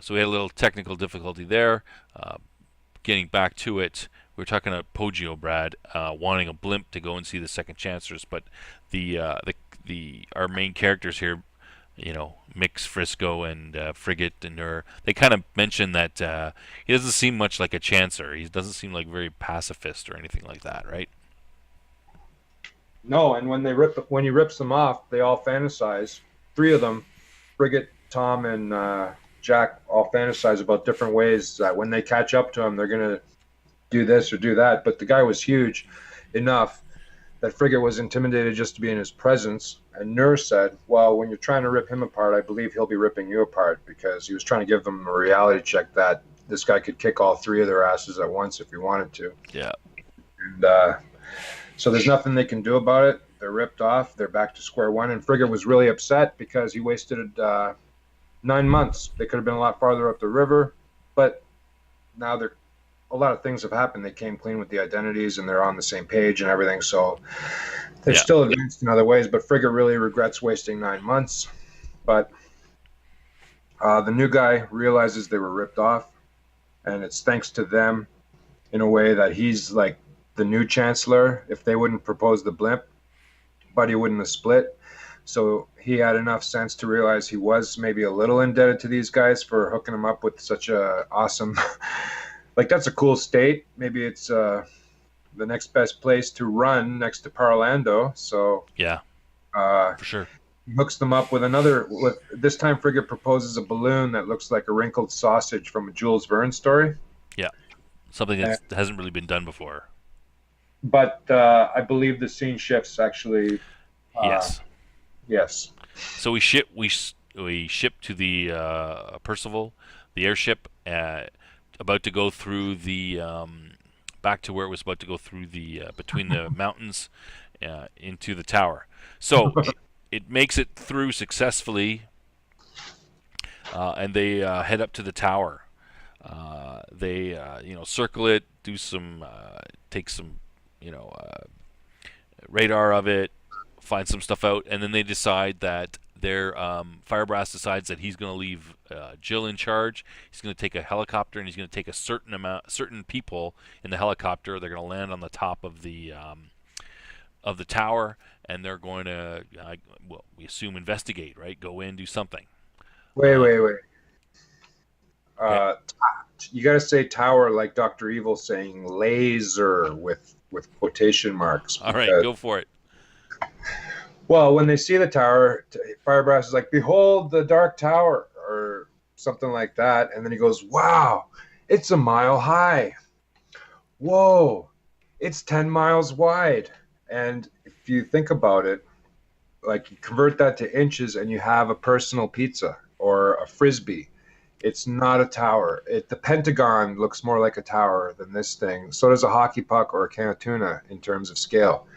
So we had a little technical difficulty there. Uh, Getting back to it, we were talking about Poggio, Brad, wanting a blimp to go and see the second chancers, but the our main characters here, Mix, Frisco, and Frigate and Nur, they kind of mention that he doesn't seem much like a chancer. He doesn't seem like very pacifist or anything like that, right? No, and when he rips them off, they all fantasize. Three of them, Frigate, Tom, and Jack, all fantasize about different ways that when they catch up to him, they're gonna do this or do that. But the guy was huge enough that Frigate was intimidated just to be in his presence. And Nur said, "Well, when you're trying to rip him apart, I believe he'll be ripping you apart," because he was trying to give them a reality check that this guy could kick all three of their asses at once if he wanted to. Yeah. And so there's nothing they can do about it. They're ripped off. They're back to square one. And Frigate was really upset because he wasted 9 months. They could have been a lot farther up the river, but now a lot of things have happened. They came clean with the identities and they're on the same page and everything. So they're Yeah. still advanced in other ways, but Frigate really regrets wasting 9 months. But the new guy realizes they were ripped off, and it's thanks to them in a way that he's like the new chancellor. If they wouldn't propose the blimp, Buddy wouldn't have split. So he had enough sense to realize he was maybe a little indebted to these guys for hooking him up with such a awesome, like that's a cool state. Maybe it's the next best place to run next to Parlando. So Yeah, uh, for sure. he hooks them up with another. With this time, Frigate proposes a balloon that looks like a wrinkled sausage from a Jules Verne story. Yeah, something Uh, that hasn't really been done before. but I believe the scene shifts actually. Uh, Yes. yes. So we ship to the Percival, the airship, about to go through the back to where it was about to go through the between the mountains into the tower. So it makes it through successfully, and they head up to the tower. They circle it, do some take some radar of it, find some stuff out, and then they decide that their Firebrass decides that he's going to leave Jill in charge. He's going to take a helicopter and he's going to take a certain people in the helicopter. They're going to land on the top of the tower, and they're going to, well, we assume investigate, right? Go in, do something. Wait, Uh, wait, wait. okay, Uh, you got to say tower like Doctor Evil saying laser with quotation marks all right, because go for it. well, when they see the tower, Firebrass is like, "Behold the dark tower," or something like that, and then he goes, "Wow, it's a mile high. Whoa, it's 10 miles wide." And if you think about it, like you convert that to inches, and you have a personal pizza or a frisbee. It's not a tower. The Pentagon looks more like a tower than this thing. So does a hockey puck or a can of tuna in terms of scale.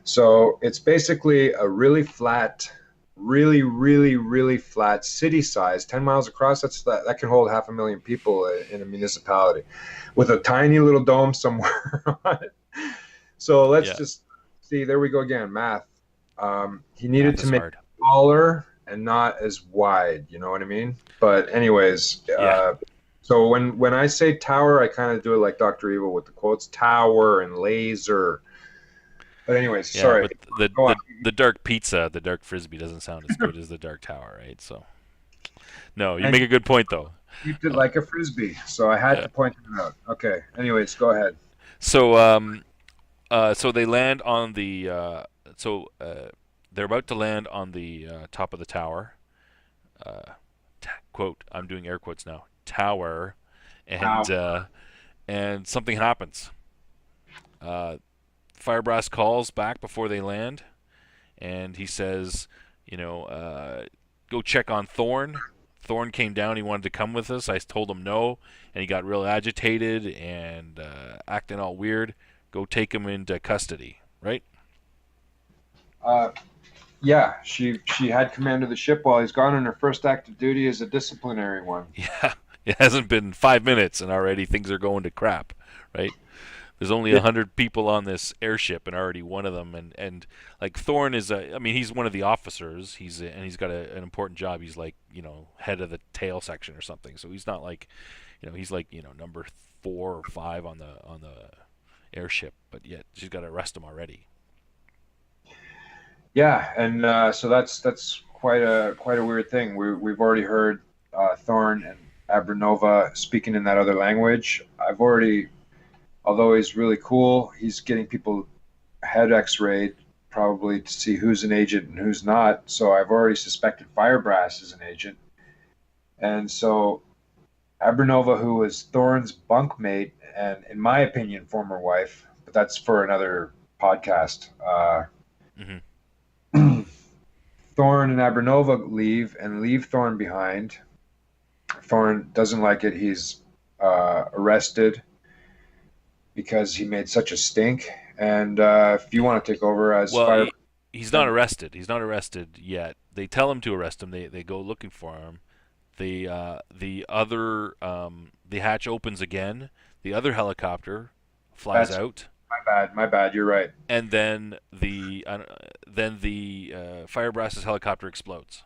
So it's basically a really flat, really, really, really flat city size, 10 miles across. That can hold 500,000 people in a municipality with a tiny little dome somewhere on it. So let's Yeah, just see. There we go again. Math. He needed math to is make it hard. taller and not as wide. You know what I mean? But anyways, Yeah, so when I say tower, I kind of do it like Doctor Evil with the quotes tower and laser. But anyways, yeah, sorry. but the Go on. the the dark pizza, the dark frisbee doesn't sound as good as the dark tower, right? So no, you And make a good point though. shaped it Uh, like a frisbee, so I had yeah. to point it out. Okay. Anyways, go ahead. So so they land on the they're about to land on the top of the tower. Uh, quote, I'm doing air quotes now. Tower, Wow. and something happens. Uh, Firebrass calls back before they land, and he says, go check on Thorn. Thorn came down. He wanted to come with us. I told him no, and he got real agitated and acting all weird. Go take him into custody, right? Uh, yeah, she had command of the ship while he's gone, and her first act of duty is a disciplinary one. Yeah, it hasn't been 5 minutes, and already things are going to crap, right? There's only Yeah. 100 people on this airship, and already one of them, and like Thorne is I mean, he's one of the officers. And he's got an important job. He's like, head of the tail section or something. So he's not like, he's like, number 4 or 5 on the airship. But yet she's got to arrest him already. Yeah, and so that's quite a weird thing. We've already heard Thorne and Abranova speaking in that other language. I've already, although he's really cool, he's getting people head X-rayed probably to see who's an agent and who's not. So I've already suspected Firebrass is an agent, and so Abranova, who was Thorne's bunkmate and, in my opinion, former wife, but that's for another podcast. Hmm. Thorne and Abranova leave Thorne behind. Thorne doesn't like it. He's arrested because he made such a stink. And if you want to take over as Well, fire, he's not then arrested. He's not arrested yet. They tell him to arrest him. They go looking for him. The hatch opens again. The other helicopter flies that's out, my bad. My bad. You're right. and then the Firebrass's helicopter explodes,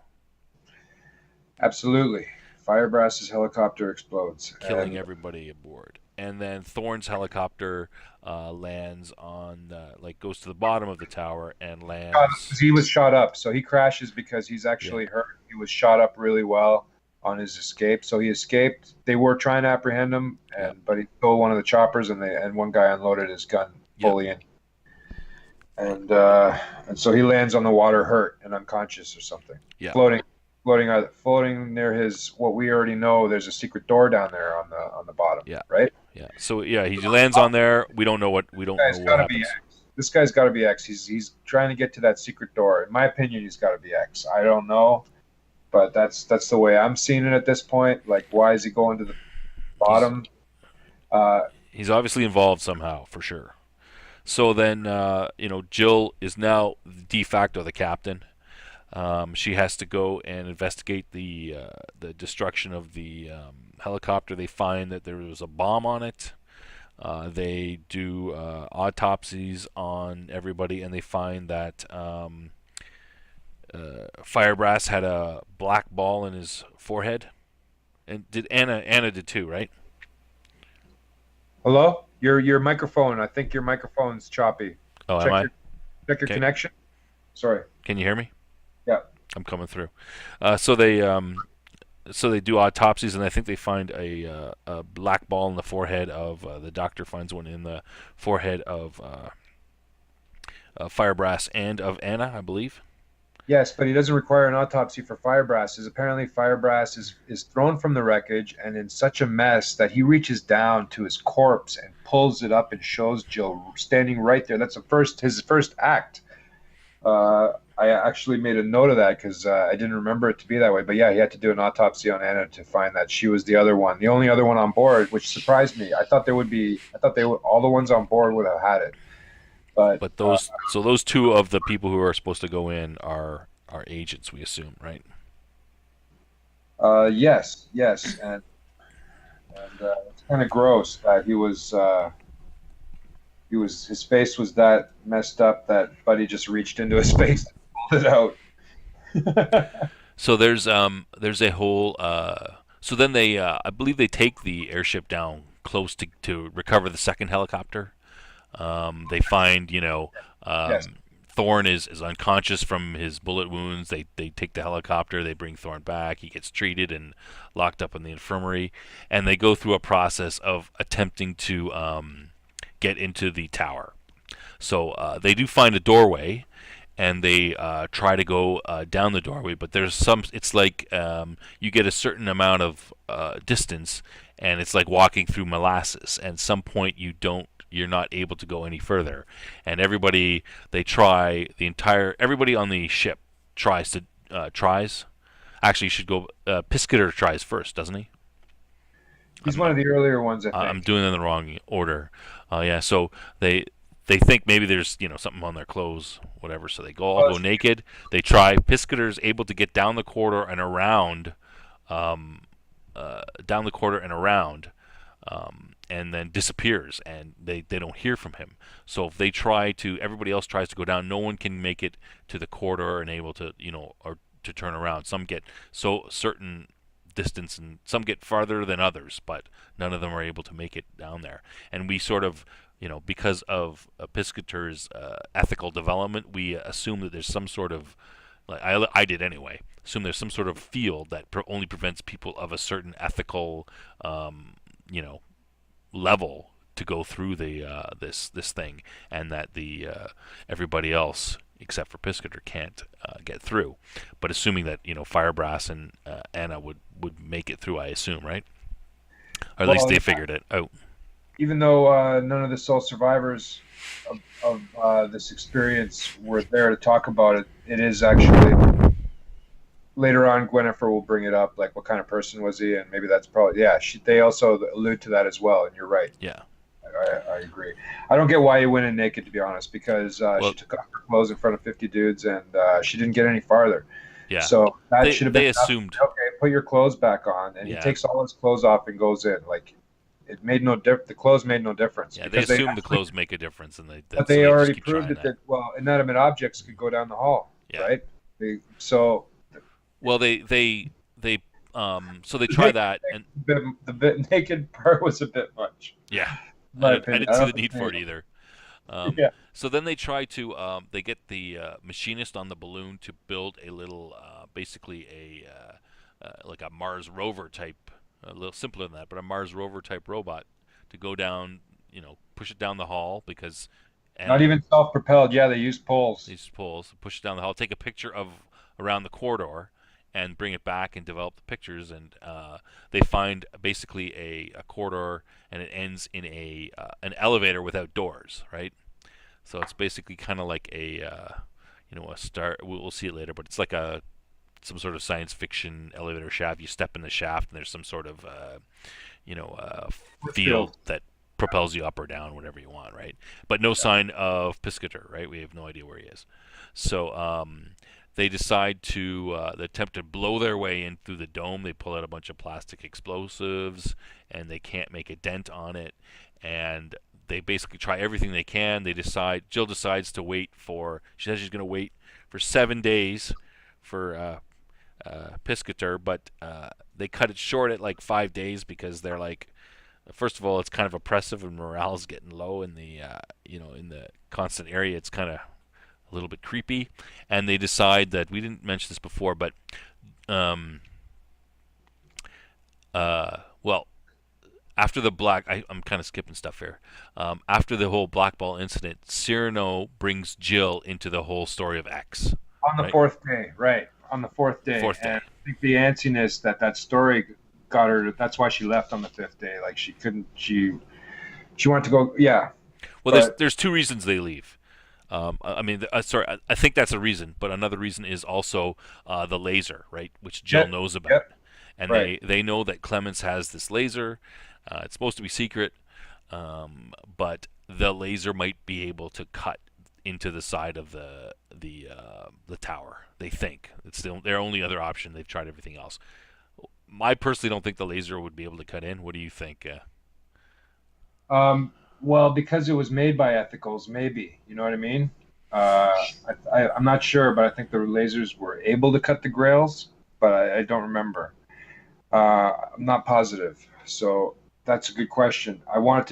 Absolutely. Firebrass's helicopter explodes, killing and everybody aboard. And then Thorne's helicopter lands on, like, goes to the bottom of the tower and lands. he was shot up. So he crashes because he's Yeah, actually hurt. He was shot up really well on his escape. So he escaped. They were trying to apprehend him, yeah, but he stole one of the choppers, and one guy unloaded his gun yeah, fully in, and so he lands on the water, hurt and unconscious or something, yeah, floating, floating near his. What we already know, there's a secret door down there on the bottom, yeah, right? yeah. So yeah, he lands on there. We don't know Guy's what got to be happens. X. This guy's got to be X. He's trying to get to that secret door. In my opinion, he's got to be X. I don't know, but that's the way I'm seeing it at this point. Like, why is he going to the He's bottom? Uh, he's obviously involved somehow, for sure. So then, Jill is now de facto the captain. She has to go and investigate the destruction of the helicopter. They find that there was a bomb on it. They do autopsies on everybody, and they find that Firebrass had a black ball in his forehead, and did Anna did too, right? Hello, your microphone. I think your microphone's choppy. Oh, am Check I? your check your Okay. connection. Sorry. Can you hear me? Yeah. I'm coming through. So they do autopsies, and I think they find a black ball in the forehead of the doctor finds one in the forehead of Firebrass and of Anna, I believe. Yes, but he doesn't require an autopsy for Firebrass. Is apparently Firebrass is thrown from the wreckage and in such a mess that he reaches down to his corpse and pulls it up and shows Jill standing right there. That's his first act. I actually made a note of that because I didn't remember it to be that way. But yeah, he had to do an autopsy on Anna to find that she was the other one, the only other one on board, which surprised me. I thought all the ones on board would have had it, but But those two of the people who are supposed to go in are agents, we assume, right? yes, yes, and it's kind of gross that his face was that messed up that Buddy just reached into his face and pulled it out. So there's a whole so then they I believe they take the airship down close to recover the second helicopter. They find, Yes. Thorne is unconscious from his bullet wounds. They take the helicopter. They bring Thorne back. He gets treated and locked up in the infirmary, and they go through a process of attempting to get into the tower. So they do find a doorway, and they try to go down the doorway, but there's some. It's like you get a certain amount of distance, and it's like walking through molasses. And some point you're not able to go any further. And everybody on the ship tries. Actually, you should go. Piscator tries first, doesn't he? He's I'm one of the earlier ones, I I'm think. doing it in the wrong order. Yeah, so they think maybe there's something on their clothes, whatever. So they all Well, go naked. They try. Piscator's able to get down the corridor and around, um, down the corridor and around, and then disappears, and they don't hear from him. So if they try to, everybody else tries to go down, no one can make it to the corridor and able to, or to turn around. Some get so certain distance, and some get farther than others, but none of them are able to make it down there. And we sort of, because of Piscator's ethical development, we assume that there's some sort of, like I did anyway, assume there's some sort of field that only prevents people of a certain ethical, you know, level to go through the this thing, and that the everybody else except for Piscator can't get through. But assuming that Firebrass and Anna would make it through, I assume, right? Or at least Well, they yeah, figured it out. even though none of the sole survivors of this experience were there to talk about it, it is actually later on. Gwennifer will bring it up, like what kind of person was he, and maybe that's probably yeah. They also allude to that as well, and you're right. Yeah. I agree. I don't get why he went in naked, to be honest, because Well, she took off her clothes in front of 50 dudes and she didn't get any farther. yeah. So that They should have they been enough. assumed. Okay, put your clothes back on, and he Yeah. takes all his clothes off and goes in. Like it made no difference. The clothes made no difference Yeah. They because they assumed the actually, clothes make a difference, and but so they they just already keep proved trying it that. that well, inanimate objects could go down the hall, Yeah. right? So Well, they so they try naked, that, and the bit naked part was a bit much, yeah, in I my didn't, I opinion. didn't I see the don't need for think it either. yeah. So then they try to they get the machinist on the balloon to build a little basically like a Mars rover type, a little simpler than that, but a Mars rover type robot to go down, push it down the hall, because Anna Not even self-propelled. Yeah, they used poles. these poles, push it down the hall, take a picture of around the corridor, and bring it back and develop the pictures. And they find basically a corridor, and it ends in a an elevator without doors, right? So it's basically kind of like a star. We'll see it later, but it's like some sort of science fiction elevator shaft. You step in the shaft, and there's some sort of you know uh, field Field. that propels you up or down, whatever you want, right? But no sign of Piscator, right? We have no idea where he is. So they decide to they attempt to blow their way in through the dome. They pull out a bunch of plastic explosives, and they can't make a dent on it. And they basically try everything they can. Jill decides to wait for. She says she's going to wait for 7 days for Piscator, but they cut it short at like 5 days, because they're like, first of all, it's kind of oppressive and morale's getting low in the in the constant area. It's kind of a little bit creepy, and they decide that, we didn't mention this before, but um, well, after the I'm kind of skipping stuff here. After the whole black ball incident, Cyrano brings Jill into the whole story of X, On the right? fourth day, right? On the fourth The day, fourth and day. I think the antsiness that story got her. That's why she left on the fifth day. Like she couldn't. She wanted to go. Yeah, Well, there's but there's two reasons they leave. I mean, sorry, I think that's a reason, but another reason is also the laser, right, which Jill yep, knows about, yep, and right. they know that Clemens has this laser. It's supposed to be secret, but the laser might be able to cut into the side of the tower. They think it's their only other option. They've tried everything else. I personally don't think the laser would be able to cut in. What do you think? Well, because it was made by ethicals, maybe. You know what I mean? I'm not sure, but I think the lasers were able to cut the grails, but I don't remember. I'm not positive. So that's a good question. I wanted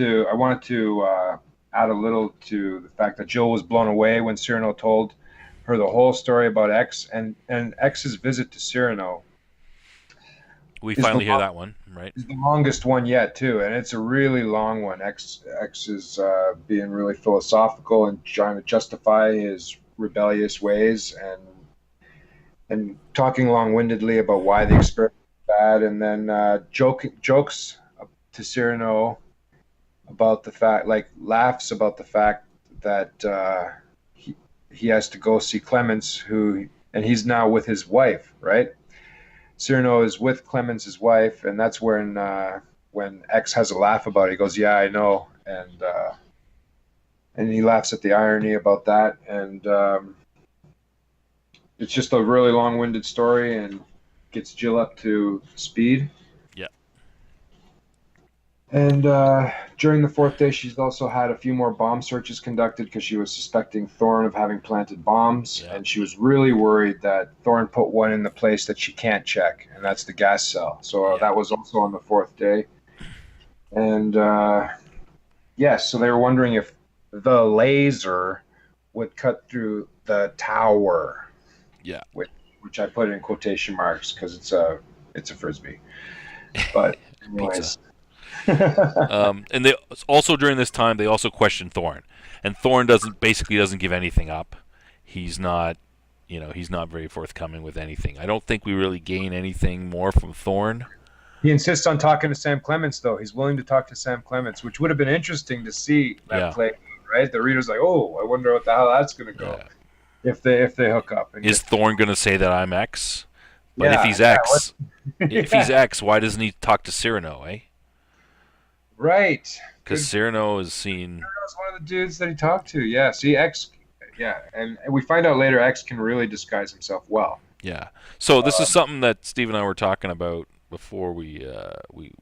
to add a little to the fact that Jill was blown away when Cyrano told her the whole story about X, and X's visit to Cyrano We is the finally hear that one, right? is the longest one yet too, and it's a really long one. X is being really philosophical and trying to justify his rebellious ways, and talking long-windedly about why the experiment is bad, and then jokes to Cyrano about the fact, like laughs about the fact that he has to go see Clemens, and he's now with his wife, right? Cyrano is with Clemens' wife, and that's when X has a laugh about it. He goes, "Yeah, I know," and he laughs at the irony about that. And it's just a really long-winded story, and gets Jill up to speed. Yeah. And during the fourth day, she's also had a few more bomb searches conducted because she was suspecting Thorne of having planted bombs. Yeah. And she was really worried that Thorne put one in the place that she can't check, and that's the gas cell. So Yeah. that was also on the fourth day. And yes, so they were wondering if the laser would cut through the tower, Yeah. which I put in quotation marks because it's a frisbee. But Pizza. anyways, And they also during this time they also question Thorne, and Thorne doesn't give anything up. He's not, he's not very forthcoming with anything. I don't think we really gain anything more from Thorne. he insists on talking to Sam Clements, though. He's willing to talk to Sam Clements, which would have been interesting to see that Yeah. play, right? The reader's like, "Oh, I wonder what the hell that's going to go Yeah. if they hook up." And Is Thorne going to say that I'm X? But if yeah, he's yeah, X, if he's yeah, X, why doesn't he talk to Cyrano, eh? right. Because Good. Cyrano is seen. That was one of the dudes that he talked to. Yeah, see, X. Yeah, and we find out later X can really disguise himself well. Yeah. So this is something that Steve and I were talking about before we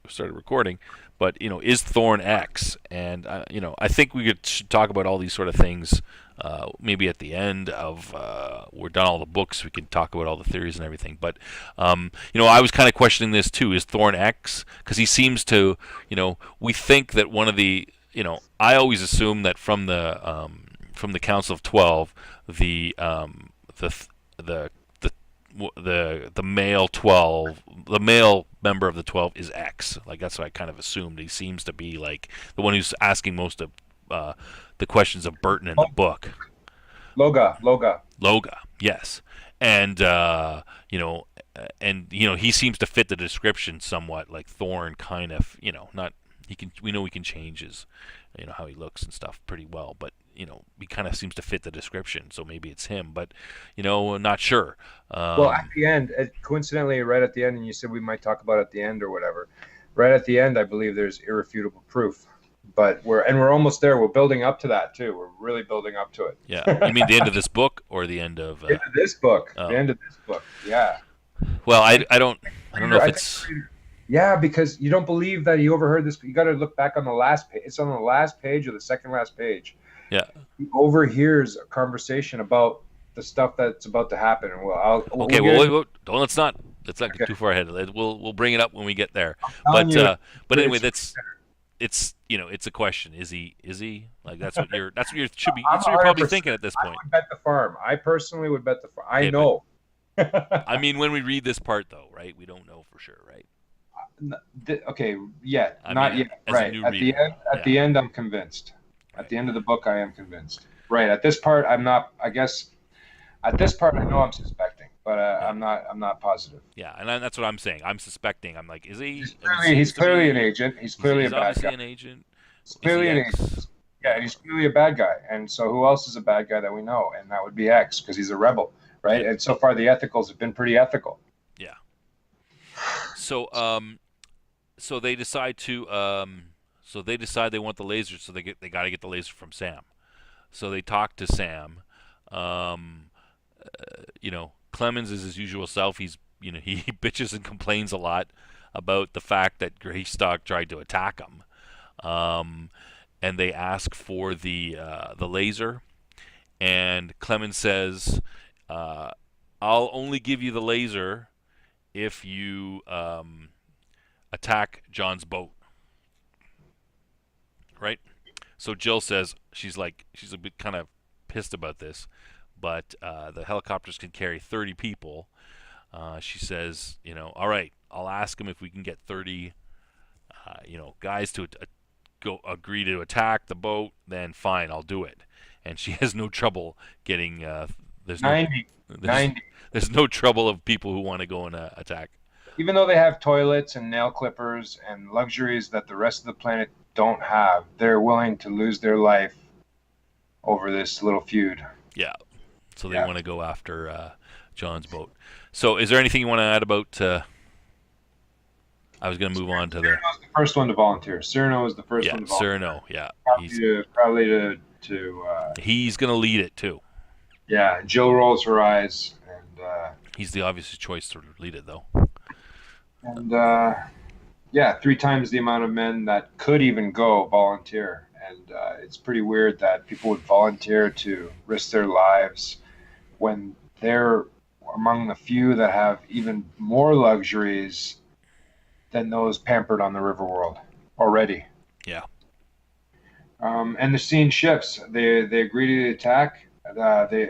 started recording. But is Thorne X? And I think should talk about all these sort of things. Maybe at the end of we're done all the books, we can talk about all the theories and everything. But I was kind of questioning this too. Is Thorne X? Because he seems to, we think that one of the, I always assume that from the Council of 12, the the male 12, the male member of the 12 is X. Like that's what I kind of assumed. He seems to be like the one who's asking most of the questions of Burton in the book. Loga. Loga, yes, and he seems to fit the description somewhat. Like Thorne, kind of, not he can. We know he can change his, how he looks and stuff pretty well, but he kind of seems to fit the description. So maybe it's him, but not sure. Well, at the end, coincidentally, right at the end, and you said we might talk about it at the end or whatever. Right at the end, I believe there's irrefutable proof. But we're almost there. We're building up to that too. We're really building up to it. Yeah, you mean the end of this book or the end of? The end of this book. Oh. The end of this book. Yeah. Well, I don't know if it's. Yeah, because you don't believe that he overheard this. You got to look back on the last page. It's on the last page or the second last page. Yeah. He overhears a conversation about the stuff that's about to happen. And Okay. Well, let's not get too far ahead. We'll bring it up when we get there. But anyway, it's a question. Is he like that's what you're should be that's what you're probably thinking at this point. I would bet the farm. I personally would bet the farm. I Okay, know. I mean, when we read this part though, right? We don't know for sure, right? Okay, yet I not mean, yet. as Right a new at the reader. end. At the end, I'm convinced. At the end of the book, I am convinced. Right at this part, I'm not. I guess at this part, I know I'm suspecting, but Yeah. I'm not positive. Yeah, and that's what I'm saying. I'm suspecting. I'm like, is he? He's clearly an agent. He's clearly a bad obviously guy. an agent. He's clearly Is an he agent. X? Yeah, and he's clearly a bad guy. And so who else is a bad guy that we know? And that would be X because he's a rebel, right? Yeah. And so far the ethicals have been pretty ethical. Yeah. So so they decide they want the laser, so they got to get the laser from Sam. So they talk to Sam. Clemens is his usual self. He bitches and complains a lot about the fact that Greystock tried to attack him. And they ask for the laser, and Clemens says, "I'll only give you the laser if you attack John's boat." Right? So Jill says she's a bit kind of pissed about this, but the helicopters can carry 30 people. She says, all right, I'll ask him if we can get 30, guys to go agree to attack the boat. Then fine, I'll do it. And she has no trouble getting. There's no 90. there's no trouble of people who want to go and attack. Even though they have toilets and nail clippers and luxuries that the rest of the planet don't have, they're willing to lose their life over this little feud. Yeah. So they want to go after John's boat. So is there anything you want to add about? I was going to move on to Cyrano was the first one to volunteer. Cyrano was the first one to volunteer. Cyrano, yeah. Probably He's going to lead it too. Yeah, Jill rolls her eyes, and he's the obvious choice to lead it, though. And yeah, 3 times the amount of men that could even go volunteer. And it's pretty weird that people would volunteer to risk their lives when they're among the few that have even more luxuries than those pampered on the Riverworld already. Yeah. And the scene shifts. They agree to the attack.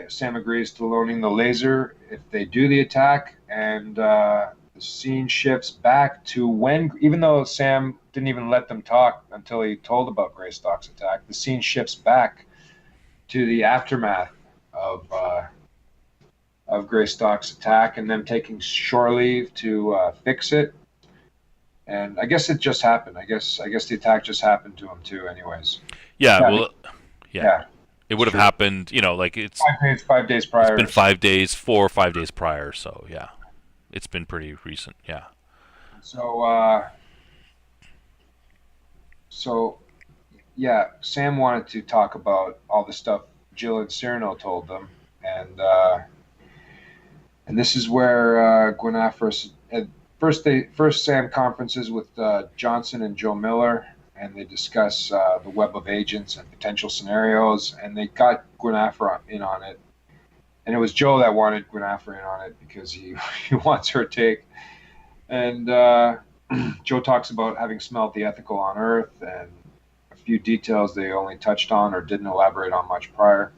Sam agrees to loaning the laser if they do the attack, and the scene shifts back to when, even though Sam didn't even let them talk until he told about Greystock's attack, the scene shifts back to the aftermath of Greystock's attack and them taking shore leave to fix it. And I guess it just happened. I guess the attack just happened to him too. Anyways, Yeah. yeah, Well. Yeah. yeah, It would it's have true. happened. Like it's 5 days, 5 days it's prior. been 5 days, 4 or 5 days prior. So yeah, it's been pretty recent. Yeah. So, so yeah, Sam wanted to talk about all the stuff Jill and Cyrano told them, and this is where Gwenafris first Sam conferences with Johnson and Joe Miller, and they discuss the web of agents and potential scenarios, and they got Gwenafra in on it, and it was Joe that wanted Gwenafra in on it because he he wants her take, and Joe talks about having smelled the ethical on Earth and a few details they only touched on or didn't elaborate on much prior.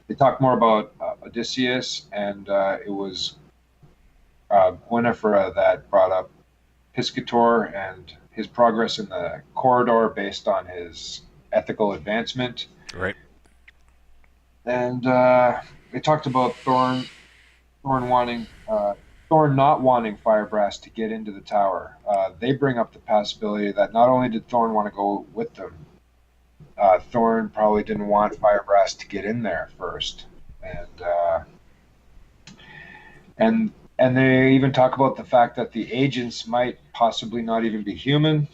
They talked more about Odysseus, and it was Guinevere that brought up Piscator and his progress in the corridor based on his ethical advancement. Right. And they talked about Thorn wanting, Thorn not wanting Firebrass to get into the tower. They bring up the possibility that not only did Thorn want to go with them, Thorn probably didn't want Firebrass to get in there first, and and they even talk about the fact that the agents might possibly not even be human,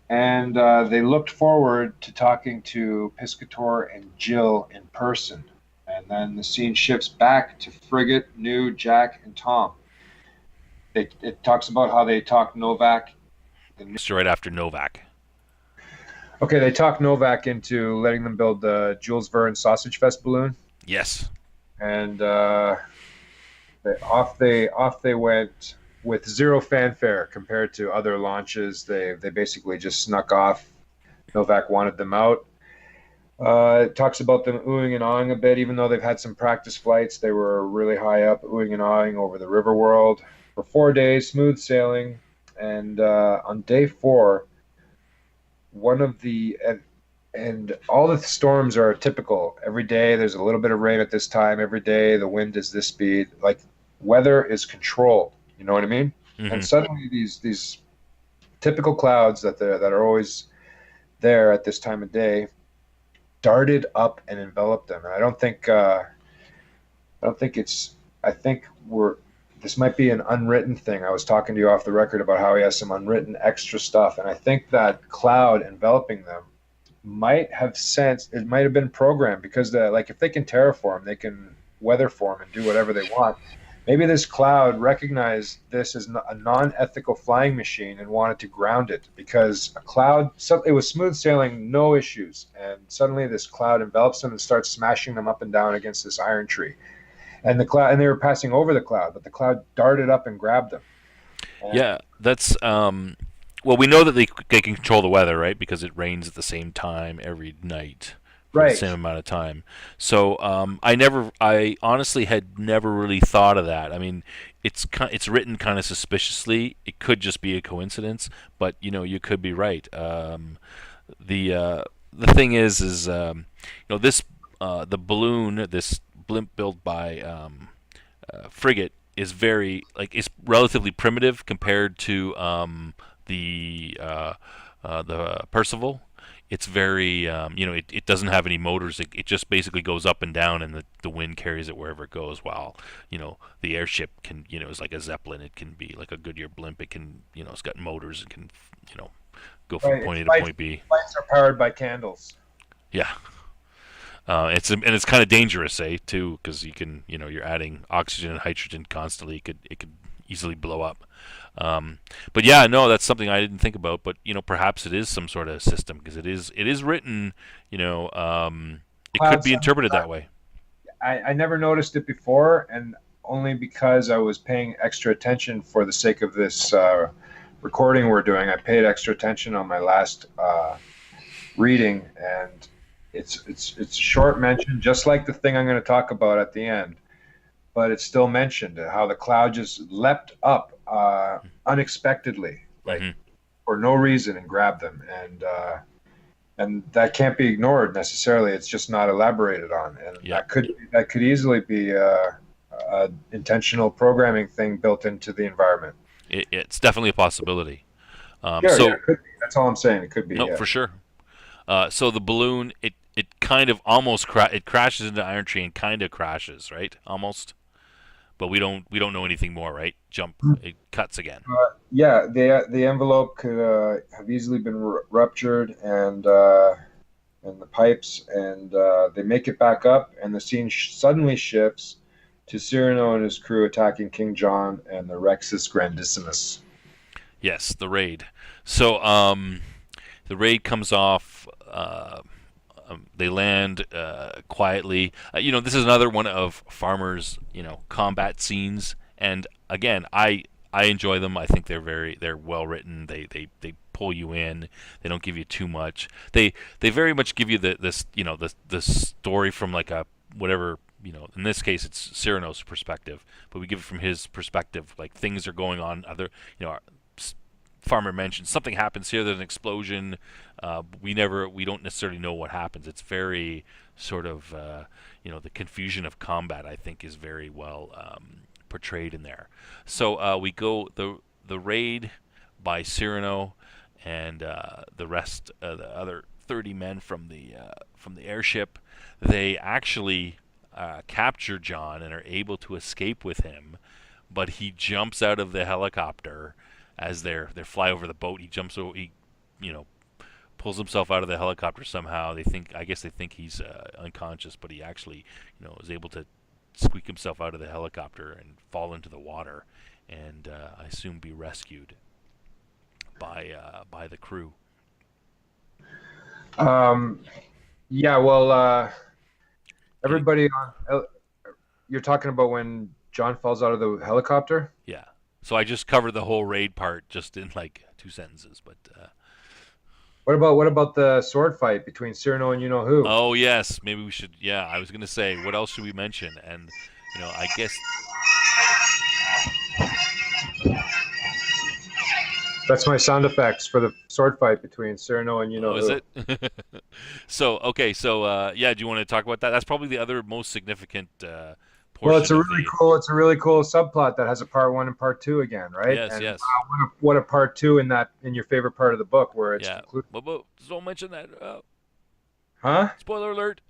and they looked forward to talking to Piscator and Jill in person. And then the scene shifts back to Frigate, New, Jack, and Tom. It talks about how they talked Novak. Just right after Novak. Okay, they talked Novak into letting them build the Jules Verne Sausage Fest balloon, Yes. and off they went with zero fanfare compared to other launches. They basically just snuck off. Novak wanted them out. It talks about them oohing and awing a bit, even though they've had some practice flights. They were really high up, oohing and awing over the Riverworld for 4 days, smooth sailing. And on day four, one of the and all the storms are typical. Every day there's a little bit of rain at this time. Every day the wind is this speed. Like weather is controlled. You know what I mean? And Hmm. suddenly these typical clouds that are always there at this time of day darted up and enveloped them. And I don't think it's. I think we're. This might be an unwritten thing. I was talking to you off the record about how he has some unwritten extra stuff, and I think that cloud enveloping them might have sensed. It might have been programmed because like if they can terraform, they can weather form and do whatever they want. Maybe this cloud recognized this as a non-ethical flying machine and wanted to ground it because a cloud. So it was smooth sailing, no issues, and suddenly this cloud envelops them and starts smashing them up and down against this iron tree and the cloud, and they were passing over the cloud, but the cloud darted up and grabbed them. And Yeah. That's Well, we know that they can control the weather, right? Because it rains at the same time every night for the same right, amount of time. So I honestly had never really thought of that. I mean, it's written kind of suspiciously. It could just be a coincidence, but you could be right. The thing is this the balloon, this blimp built by frigate is very it's relatively primitive compared to the Percival. It's very it doesn't have any motors. It just basically goes up and down, and the wind carries it wherever it goes. While the airship can is like a zeppelin. It can be like a Goodyear blimp. It can it's got motors and can you know go from right. point Its A to point B. lights are powered by candles. Yeah. It's kind of dangerous, too, because you're adding oxygen and hydrogen constantly. It could easily blow up. Um, but yeah, no, that's something I didn't think about. But perhaps it is some sort of system because it is written. It could Clouds. be interpreted that way. I never noticed it before, and only because I was paying extra attention for the sake of this recording we're doing. I paid extra attention on my last reading, and it's short mention, just like the thing I'm going to talk about at the end. But it's still mentioned how the cloud just leapt up unexpectedly, like Hmm. for no reason, and grabbed them, and that can't be ignored necessarily. It's just not elaborated on, and Yeah, that could easily be a intentional programming thing built into the environment. it's definitely a possibility. Yeah, So it could be. That's all I'm saying. It could be. no, Yeah. for sure. So the balloon, it kind of almost it crashes into Iron Tree and kind of crashes, right? Almost, but we don't know anything more, right? Jump, it cuts again. Yeah, the envelope could have easily been ruptured, and the pipes, and they make it back up, and the scene suddenly shifts to Cyrano and his crew attacking King John and the Rexus Grandissimus. Yes, the raid. So the raid comes off. They land quietly. This is another one of Farmer's combat scenes, and again, I enjoy them. I think they're well written. They pull you in. They don't give you too much. They very much give you the story from like a whatever. In this case, it's Cyrano's perspective, but we give it from his perspective. Like things are going on. You know, Farmer mentioned something happens here. There's an explosion. We don't necessarily know what happens. It's very sort of the confusion of combat. I think is very well portrayed in there. So we go the raid by Cyrano and the rest, the other 30 men from the airship. They actually capture John and are able to escape with him, but he jumps out of the helicopter as they fly over the boat. He jumps over. He you know pulls himself out of the helicopter somehow. I guess they think he's unconscious, but he actually is able to squeak himself out of the helicopter and fall into the water, and I assume be rescued by the crew. Um, yeah, well, Can you, everybody on. You're talking about when John falls out of the helicopter. yeah. So I just covered the whole raid part just in like 2 sentences, but What about the sword fight between Cyrano and you know who? oh yes, maybe we should. Yeah, I was gonna say what else should we mention, and I guess. That's my sound effects for the sword fight between Cyrano and you Oh, know is who. it? So okay, so yeah, do you want to talk about that? That's probably the other most significant Well, portion of the. it's a really cool subplot that has a part one and part two again, right? Yes, And yes, wow, what a part two in your favorite part of the book where it's yeah. concluded. But don't mention that. Huh? Spoiler alert.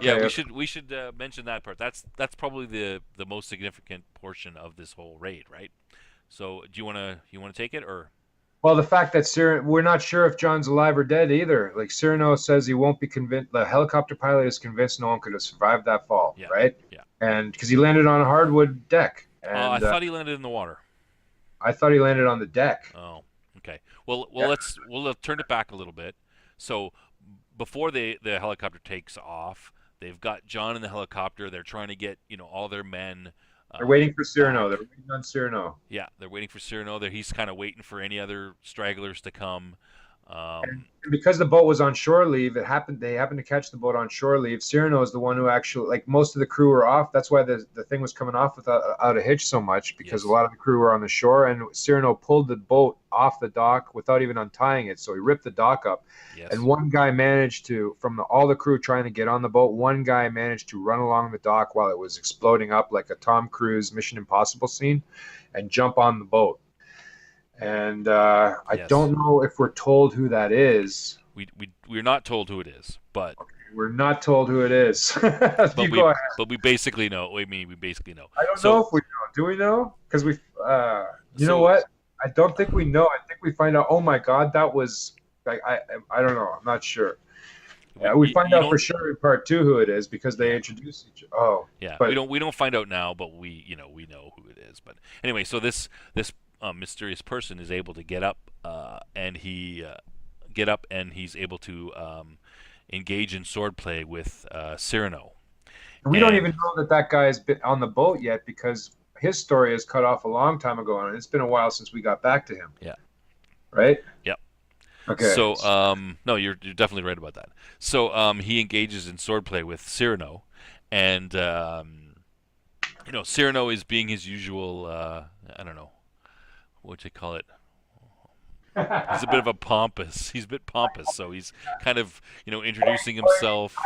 Yeah, Okay. we should mention that part. That's probably the most significant portion of this whole raid, right? So do you wanna take it or? Well, the fact that we're not sure if John's alive or dead either. Like Cyrano says, he won't be convinced. The helicopter pilot is convinced no one could have survived that fall, Yeah, right? yeah. And because he landed on a hardwood deck, I and thought he landed in the water. I thought he landed on the deck. Oh, okay. Well, Yeah. we'll turn it back a little bit. So before the helicopter takes off, they've got John in the helicopter. They're trying to get all their men They're waiting for Cyrano. They're back. waiting on Cyrano. Yeah, they're waiting for Cyrano. He's kind of waiting for any other stragglers to come. Um, And because the boat was on shore leave, they happened to catch the boat on shore leave. Cyrano is the one who actually, like most of the crew were off. That's why the thing was coming off without out a hitch so much, because a yes, lot of the crew were on the shore, and Cyrano pulled the boat off the dock without even untying it. So he ripped the dock up, and yes, one guy managed to, all the crew trying to get on the boat, one guy managed to run along the dock while it was exploding up like a Tom Cruise Mission Impossible scene, and jump on the boat. And I yes. don't know if we're told who that is. We're not told who it is, but We're not told who it is. but You we go ahead. but we basically know. I mean, we basically know. I don't know So if we know. Do we know? Because you know so what? I don't think we know. I think we find out. Oh my God, that was. I don't know. I'm not sure. Yeah, we find You out for don't. sure in part two who it is because they Yeah. introduce each. Oh, Yeah, but we don't find out now, but we know who it is. But anyway, so this mysterious person is able to get up, and he's able to engage in swordplay with Cyrano. we don't And even know that that guy's been on the boat yet because his story is cut off a long time ago, and it's been a while since we got back to him. yeah, Right? yeah. Okay. So no, you're definitely right about that. So he engages in swordplay with Cyrano, and Cyrano is being his usual. I don't know what you call it. He's a bit of a pompous. He's a bit pompous, so he's kind of introducing himself.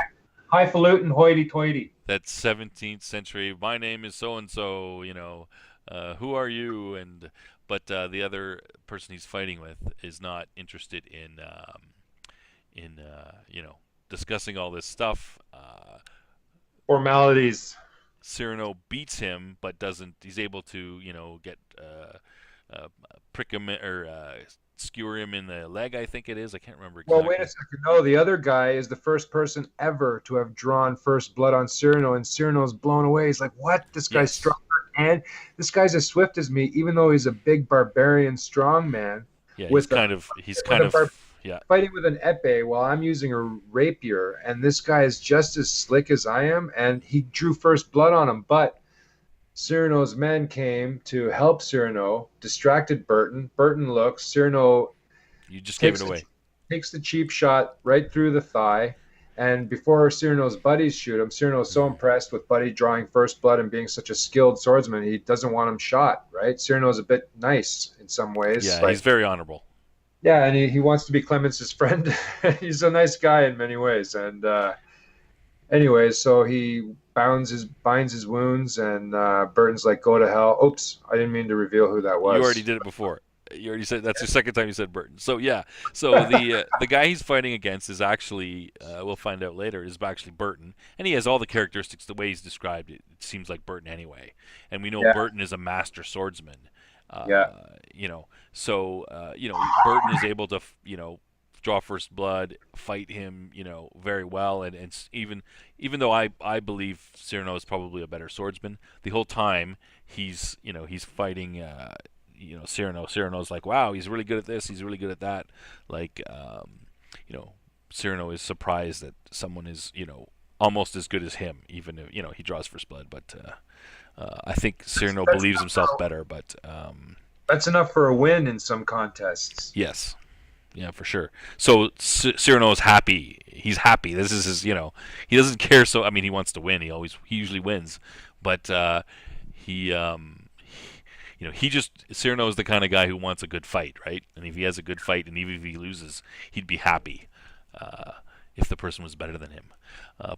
Highfalutin, hoity-toity. That 17th century. My name is so and so. Who are you? And but the other person he's fighting with is not interested in discussing all this stuff. Formalities. Cyrano beats him, but doesn't. He's able to get uh, prick him or skewer him in the leg. I think it is. I can't remember Well, wait a exactly. second. No, the other guy is the first person ever to have drawn first blood on Cyrano, and Cyrano's blown away. He's like, "What? This guy's Yes. stronger, and this guy's as swift as me, even though he's a big barbarian strong man Yeah. with a He's with kind a of. bar- Yeah. fighting with an epee while I'm using a rapier, and this guy is just as slick as I am, and he drew first blood on him, but." Cyrano's men came to help Cyrano, distracted Burton. Burton looks. Cyrano You just gave it takes the, away. takes the cheap shot right through the thigh. And before Cyrano's buddies shoot him, Cyrano's so impressed with Buddy drawing first blood and being such a skilled swordsman, he doesn't want him shot, right? Cyrano's a bit nice in some ways. Yeah. He's Like, very honorable. yeah, and he wants to be Clemence's friend. He's a nice guy in many ways. And anyways, so he binds his wounds, and Burton's like, "Go to hell." Oops, I didn't mean to reveal who that You already was. did it before. You already said that's the second time you said Burton. So yeah, so the guy he's fighting against is actually we'll find out later is actually Burton, and he has all the characteristics the way he's described it. It seems like Burton anyway, and we know Yeah, Burton is a master swordsman. yeah. So Burton is able to draw first blood, fight him very well, and even though I believe Cyrano is probably a better swordsman, the whole time he's fighting. Cyrano's like, wow, he's really good at this, he's really good at that. Like, Cyrano is surprised that someone is, almost as good as him, even if, he draws first blood. But I think Cyrano That's believes enough himself for, better. But that's enough for a win in some contests. yes, yeah, for sure. So Cyrano is happy. He's happy. This is his, he doesn't care. So I mean, he wants to win. He usually wins, but he he just Cyrano is the kind of guy who wants a good fight, right? And if he has a good fight, and even if he loses, he'd be happy uh, if the person was better than him.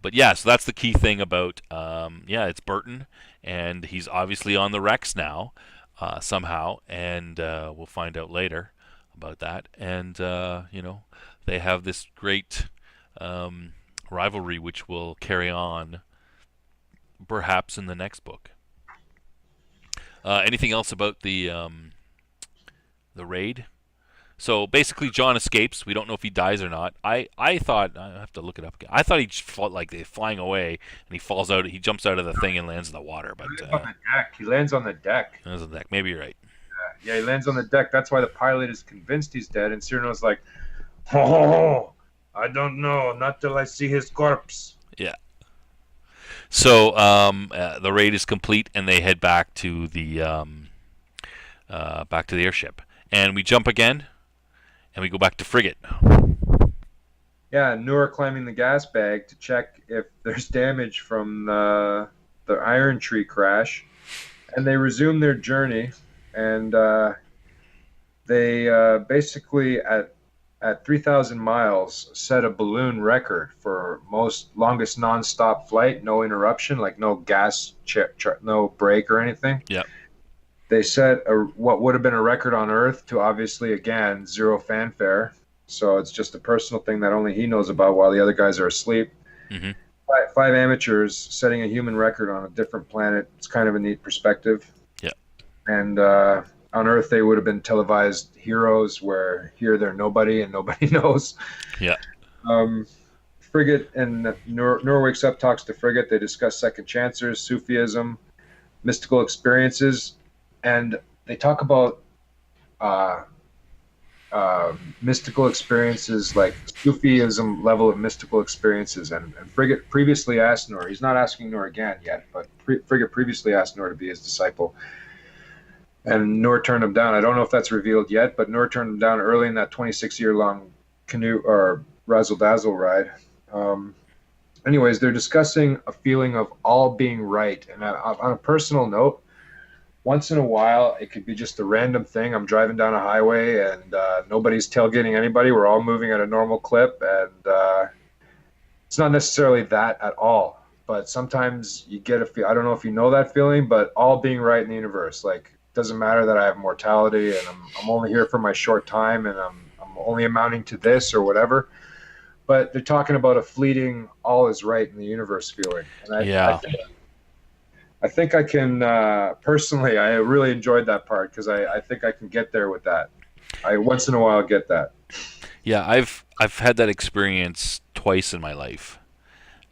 But yeah, so that's the key thing about it's Burton, and he's obviously on the Rex now somehow, and we'll find out later about that. And they have this great rivalry, which will carry on perhaps in the next book. Anything else about the raid? So basically, John escapes. We don't know if he dies or not. I thought I have to look it up again. I thought he just fought like they're flying away, and he falls out. He jumps out of the thing and lands in the water. But He lands on the deck. He lands on the deck. that's the deck. Maybe you're right. Yeah, he lands on the deck. That's why the pilot is convinced he's dead, and Cyrano's like, "Oh, I don't know. Not till I see his corpse." Yeah. So the raid is complete, and they head back to the airship, and we jump again, and we go back to frigate. Yeah, Noor climbing the gas bag to check if there's damage from the Iron Tree crash, and they resume their journey, and they basically at 3,000 miles set a balloon record for most longest nonstop flight, no interruption, like no gas, no break or anything. Yep. They set what would have been a record on Earth to obviously, again, zero fanfare. So it's just a personal thing that only he knows about while the other guys are asleep. Mm-hmm. Five amateurs setting a human record on a different planet. It's kind of a neat perspective. Yeah. And on Earth, they would have been televised heroes, where here they're nobody and nobody knows. Yeah. Frigate and Noor wakes up, talks to Frigate. They discuss second chancers, Sufism, mystical experiences, and they talk about uh, mystical experiences, like Sufism level of mystical experiences. And Frigate previously asked Noor, he's not asking Noor again yet, but Frigate previously asked Noor to be his disciple. And Noor turned him down. I don't know if that's revealed yet, but Noor turned him down early in that 26-year-long canoe or razzle dazzle ride. Um, Anyways, they're discussing a feeling of all being right. And on a personal note, once in a while, it could be just a random thing. I'm driving down a highway and nobody's tailgating anybody. We're all moving at a normal clip. And it's not necessarily that at all. But sometimes you get a feel. I don't know if you know that feeling, but all being right in the universe. Like, it doesn't matter that I have mortality and I'm only here for my short time and I'm only amounting to this or whatever. But they're talking about a fleeting all is right in the universe feeling. And Yeah. I think I can, personally, I really enjoyed that part because I think I can get there with that. I once in a while get that. Yeah, I've had that experience twice in my life.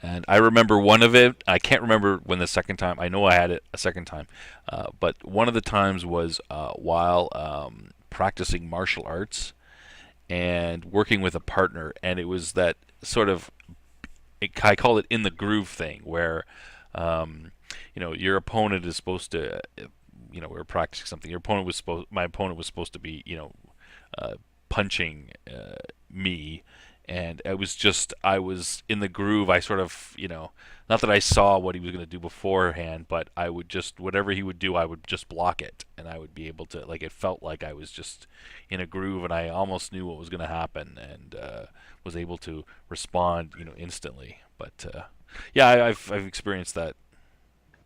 And I remember one of it. I can't remember when the second time. I know I had it a second time, but one of the times was while practicing martial arts and working with a partner, and it was that sort of I call it in the groove thing where your opponent is supposed to we were practicing something. My opponent was supposed to be uh, punching me, and I was in the groove. I sort of, not that I saw what he was going to do beforehand, but I would just, whatever he would do, I would just block it, and I would be able to, like, it felt like I was just in a groove, and I almost knew what was going to happen, and was able to respond, instantly. But yeah, I've experienced that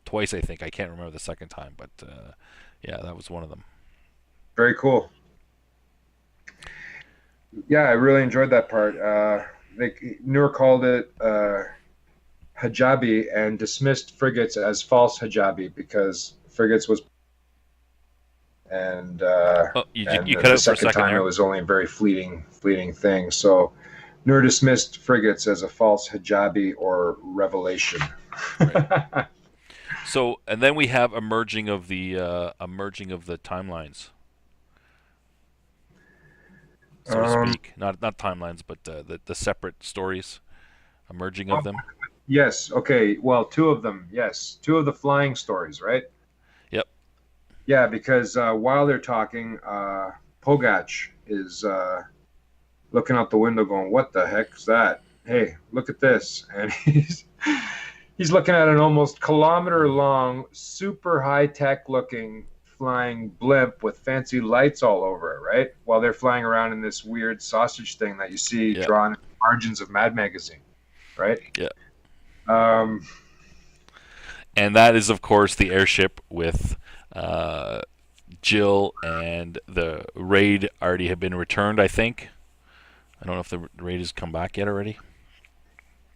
twice. I think I can't remember the second time, but yeah, that was one of them. Very cool. Yeah, I really enjoyed that part. Noor called it hijabi and dismissed frigates as false hijabi because frigates was and Oh, you cut the out for a second second time it there. was only a very fleeting thing. So Noor dismissed frigates as a false hijabi or revelation. Right. So, and then we have a merging of the timelines, so to um, speak. Not timelines, but the separate stories, a merging of them. yes. Okay. Well, two of them. Yes, two of the flying stories, right? Yep. Yeah, because while they're talking, Pogach is looking out the window, going, "What the heck's that? Hey, look at this!" And he's looking at an almost kilometer long, super high tech looking flying blimp with fancy lights all over it, right? While they're flying around in this weird sausage thing that you see Yeah. drawn in the margins of Mad Magazine, right? Yeah. Um, And that is, of course, the airship with uh, Jill, and the raid already have been returned. I think. I don't know if the raid has come back yet already.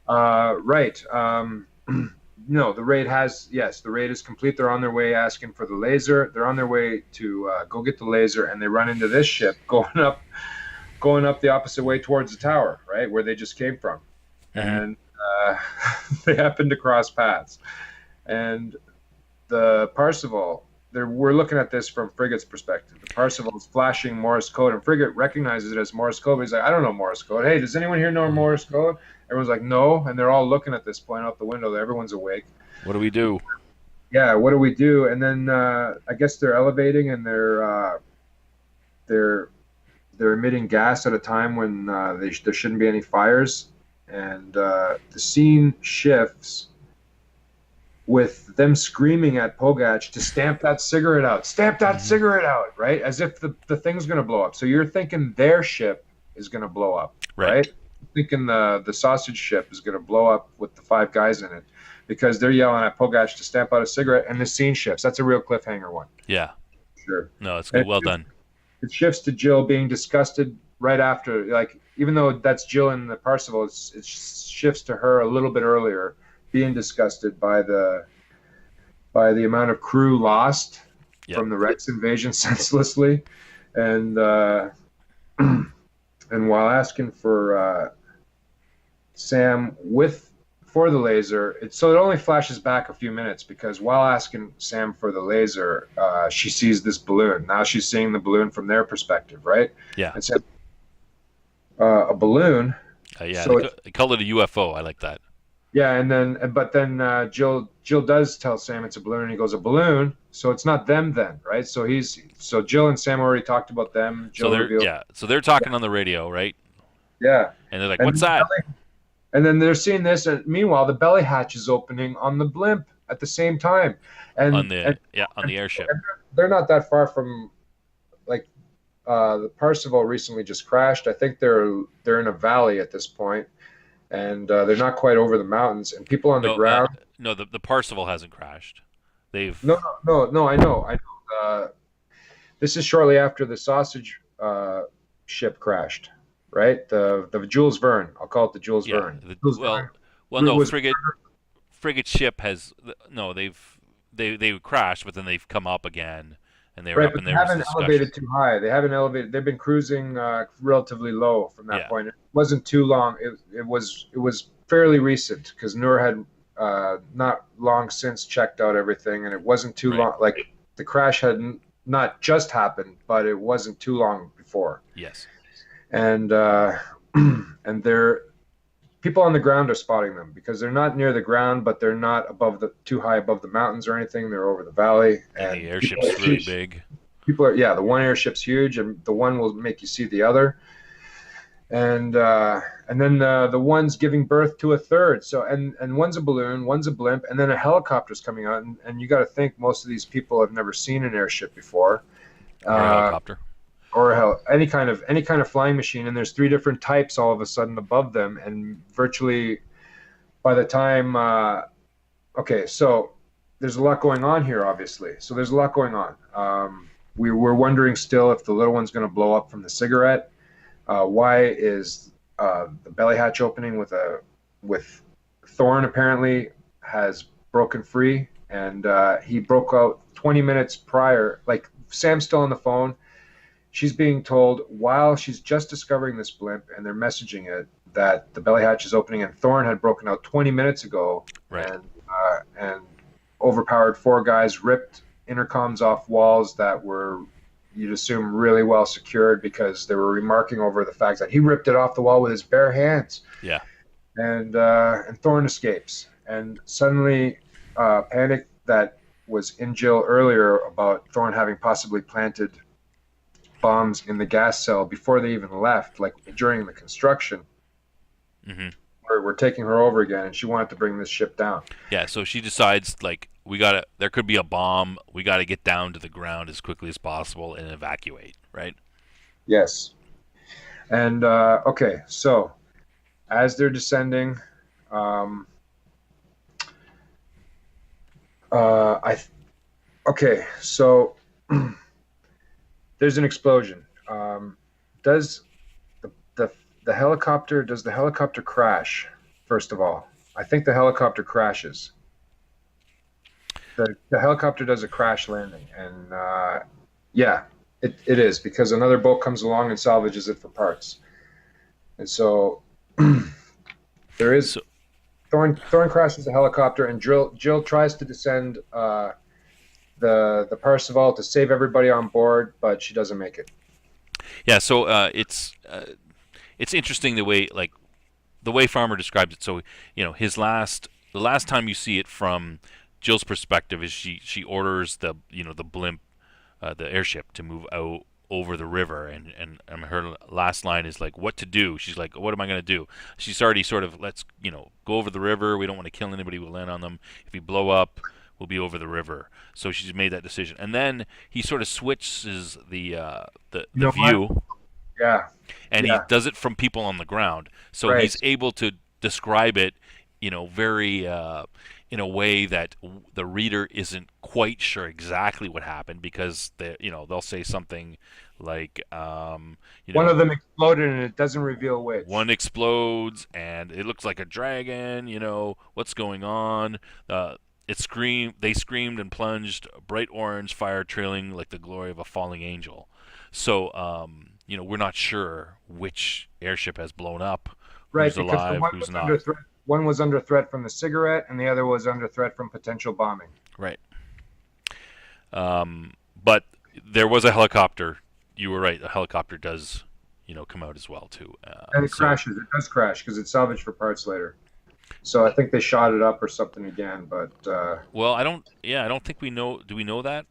right. No, the raid has, yes, the raid is complete. They're on their way asking for the laser. They're on their way to go get the laser, and they run into this ship going up the opposite way towards the tower, right, where they just came from. Hmm. And uh, they happen to cross paths. And the Parseval, we're looking at this from Frigate's perspective. The Parseval is flashing Morse code, and Frigate recognizes it as Morse code. But he's like, I don't know Morse code. Hey, does anyone here know Morse code? Everyone's like, no. And they're all looking at this, pointing out the window. Everyone's awake. What do we do? Yeah, what do we do? And then I guess they're elevating and they're they're emitting gas at a time when there shouldn't be any fires. And the scene shifts with them screaming at Pogach to stamp that cigarette out, stamp that Hmm. cigarette out, right? As if the thing's going to blow up. So you're thinking their ship is going to blow up, Right. right? You're thinking the sausage ship is going to blow up with the five guys in it because they're yelling at Pogach to stamp out a cigarette, and the scene shifts. That's a real cliffhanger one. Yeah. Sure. No, it's good. And Well done. it shifts to Jill being disgusted right after, like, even though that's Jill in the Parseval, it shifts to her a little bit earlier, being disgusted by the amount of crew lost Yep. from the Rex invasion senselessly, and and while asking for Sam with for the laser. So it only flashes back a few minutes because while asking Sam for the laser, she sees this balloon. Now she's seeing the balloon from their perspective, right? Yeah. And Sam, a balloon. Yeah. So it's, They call it a UFO. I like that. yeah, and then but then Jill does tell Sam it's a balloon, and he goes a balloon. So it's not them then, right? So Jill and Sam already talked about them. So Jill revealed, they're talking on the radio, right? yeah, And they're like, and "What's that?" and then they're seeing this, and meanwhile the belly hatch is opening on the blimp at the same time, On and the airship. they're not that far from like the Parsival recently just crashed. I think they're in a valley at this point, and they're not quite over the mountains. And people on the No, ground. no, the Parsival hasn't crashed. They've No. I know. This is shortly after the sausage ship crashed, right? The Jules Verne. I'll call it the Jules yeah. Verne. Jules Verne No, was frigate ship has no. They crashed, but then they've come up again, and they were right, up, but and they there was haven't elevated discussion. too high. They haven't elevated. They've been cruising relatively low from that Yeah, point. It wasn't too long. It was fairly recent because Noor had not long since checked out everything, and it wasn't too right. long. Like the crash had not just happened, but it wasn't too long before. Yes. And and they're people on the ground are spotting them because they're not near the ground, but they're not too high above the mountains or anything. They're over the valley, And the and airship's really big. people are yeah. The one airship's huge, and the one will make you see the other. And then the one's giving birth to a third. So and one's a balloon, one's a blimp, and then a helicopter's coming out. And you got to think most of these people have never seen an airship before, Or a uh, helicopter. or any kind of flying machine. And there's three different types all of a sudden above them, and virtually by the time okay, so there's a lot going on here, obviously. So there's a lot going on. We were wondering still if the little one's going to blow up from the cigarette. Why is the belly hatch opening with Thorn apparently has broken free, and he broke out 20 minutes prior. Like Sam's still on the phone. She's being told while she's just discovering this blimp, and they're messaging it that the belly hatch is opening, and Thorn had broken out 20 minutes ago, Right. and overpowered four guys, ripped intercoms off walls that were you'd assume really well secured because they were remarking over the fact that he ripped it off the wall with his bare hands. Yeah. And Thorn escapes, and suddenly panic that was in Jill earlier about Thorn having possibly planted bombs in the gas cell before they even left, like during the construction. Hmm. We're taking her over again, and she wanted to bring this ship down. Yeah. So she decides like there could be a bomb. We gotta get down to the ground as quickly as possible and evacuate. Right. Yes. And okay, so as they're descending, um, I okay, so there's an explosion. Does the, the the helicopter does the helicopter crash? First of all, I think the helicopter crashes. The helicopter does a crash landing, and yeah, it is because another boat comes along and salvages it for parts. And so there is So Thorn crashes the helicopter, and Jill tries to descend the Parseval to save everybody on board, but she doesn't make it. yeah. So it's interesting the way Farmer describes it. So the last time you see it from Jill's perspective is she orders the blimp, the airship to move out over the river, and her last line is like, what to do. She's like, what am I going to do? She's already sort of, let's go over the river. We don't want to kill anybody. We'll land on them. If we blow up, we'll be over the river. So she's made that decision, and then he sort of switches You the know what? view, Yeah, and he yeah, does it from people on the ground. So right. he's able to describe it, very in a way that the reader isn't quite sure exactly what happened because they'll say something like, One of them exploded, and it doesn't reveal which. one explodes and it looks like a dragon. What's going on? They screamed and plunged, bright orange fire trailing like the glory of a falling angel. So we're not sure which airship has blown up Right, who's because the alive, one who's was under not. threat. One was under threat from the cigarette, and the other was under threat from potential bombing. Right. But there was a helicopter. You were right. A helicopter does, come out as well too. And it So crashes. It does crash because it's salvaged for parts later. So I think they shot it up or something again. But well, I don't. Yeah, I don't think we know. Do we know that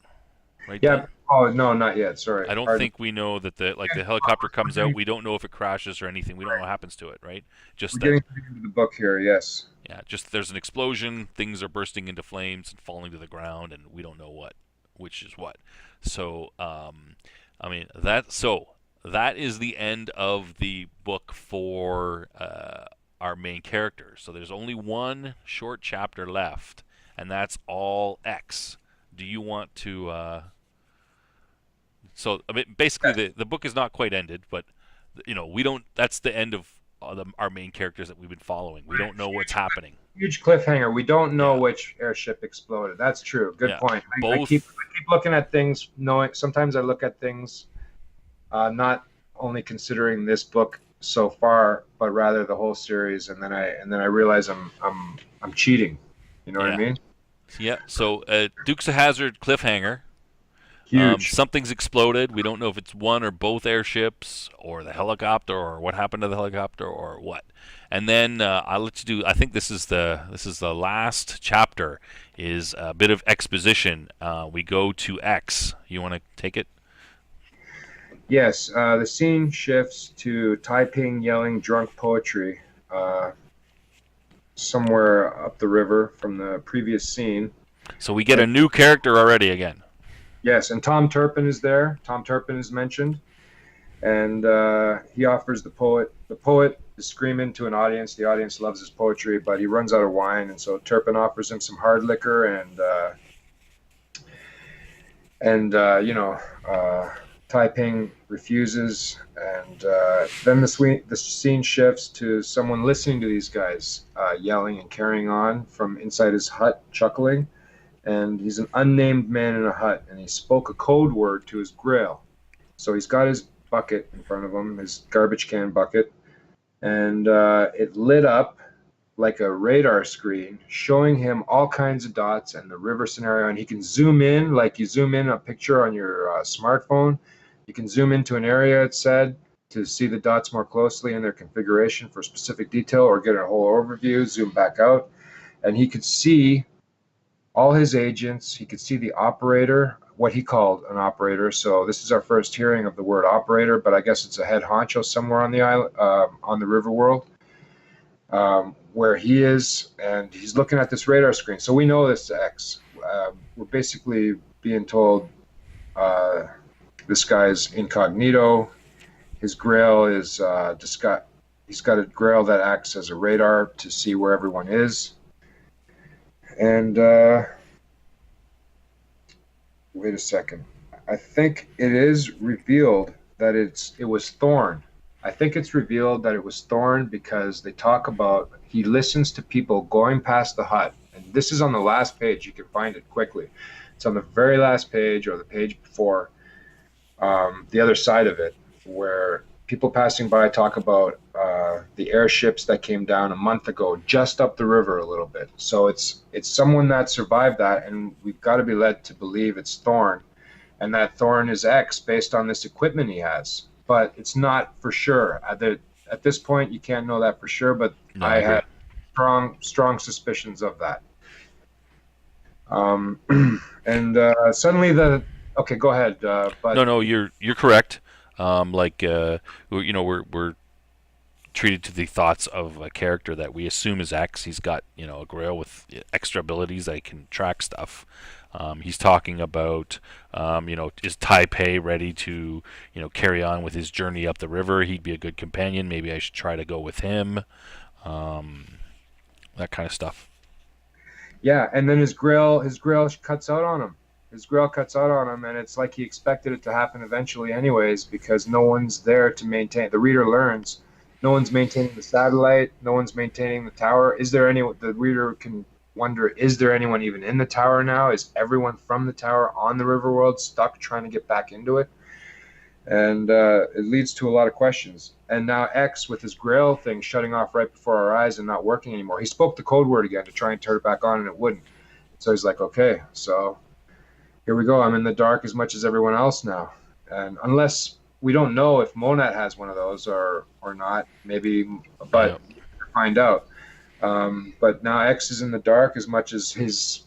right yeah. then? Oh no, not yet. Sorry. I don't Pardon. think we know that the helicopter comes out. We don't know if it crashes or anything. We don't know what happens to it, right? We're Just that, getting to the end of the book here. Yes. yeah, just there's an explosion, things are bursting into flames and falling to the ground, and we don't know which is what. So, I mean that is the end of the book for our main character. So there's only one short chapter left, and that's all X. Do you want to? So I mean, basically, the book is not quite ended, but we don't. That's the end of our main characters that we've been following. We don't know what's happening. Huge cliffhanger. We don't know Yeah, which airship exploded. That's true. Good yeah. point. Both. I keep looking at things, knowing sometimes I look at things not only considering this book so far, but rather the whole series, and then I realize I'm cheating. You know what I Yeah, mean? yeah. So Dukes of Hazzard cliffhanger. Huge. Something's exploded. We don't know if it's one or both airships or the helicopter or what happened to the helicopter or what. And then I'll let you do. I think this is the last chapter. Is a bit of exposition. We go to X. You want to take it? Yes, the scene shifts to Taiping yelling drunk poetry uh, somewhere up the river from the previous scene. So we get a new character already again. Yes, and Tom Turpin is there. Tom Turpin is mentioned, and he offers the poet. The poet is screaming to an audience. The audience loves his poetry, but he runs out of wine, and so Turpin offers him some hard liquor, and Taiping refuses, and then the scene shifts to someone listening to these guys yelling and carrying on from inside his hut, chuckling. And he's an unnamed man in a hut, and he spoke a code word to his grill. So he's got his bucket in front of him, his garbage can bucket, and it lit up like a radar screen, showing him all kinds of dots and the river scenario. And he can zoom in, like you zoom in a picture on your smartphone. You can zoom into an area, it said, to see the dots more closely in their configuration for specific detail, or get a whole overview, zoom back out. And he could see all his agents. He could see the operator, what he called an operator. So this is our first hearing of the word operator, but I guess it's a head honcho somewhere on the island, on the Riverworld, where he is, and he's looking at this radar screen. So we know this is X. We're basically being told this guy's incognito. His grail is he's got a grail that acts as a radar to see where everyone is. And wait a second. I think it is revealed that it was Thorn. I think it's revealed that it was Thorn because they talk about he listens to people going past the hut. And this is on the last page. You can find it quickly. It's on the very last page or the page before, the other side of it, where people passing by talk about the airships that came down a month ago, just up the river a little bit. So it's someone that survived that, and we've got to be led to believe it's Thorn, and that Thorn is X based on this equipment he has. But it's not for sure. At this point, you can't know that for sure, but No, I agree. have strong suspicions of that. And suddenly okay, go ahead. But No, you're correct. We're treated to the thoughts of a character that we assume is X. He's got a grail with extra abilities that can track stuff. He's talking about is Taipei ready to carry on with his journey up the river? He'd be a good companion. Maybe I should try to go with him. That kind of stuff. yeah, and then his grill cuts out on him. His grill cuts out on him, and it's like he expected it to happen eventually, anyways, because no one's there to maintain. The reader learns, no one's maintaining the satellite, no one's maintaining the tower. Is there any? The reader can wonder: is there anyone even in the tower now? Is everyone from the tower on the Riverworld stuck trying to get back into it? And it leads to a lot of questions. And now X, with his Grail thing shutting off right before our eyes and not working anymore, he spoke the code word again to try and turn it back on, and it wouldn't. So he's like, okay, so here we go. I'm in the dark as much as everyone else now. And unless we don't know if Monat has one of those or not, maybe, Yeah. but find out. But now X is in the dark as much as his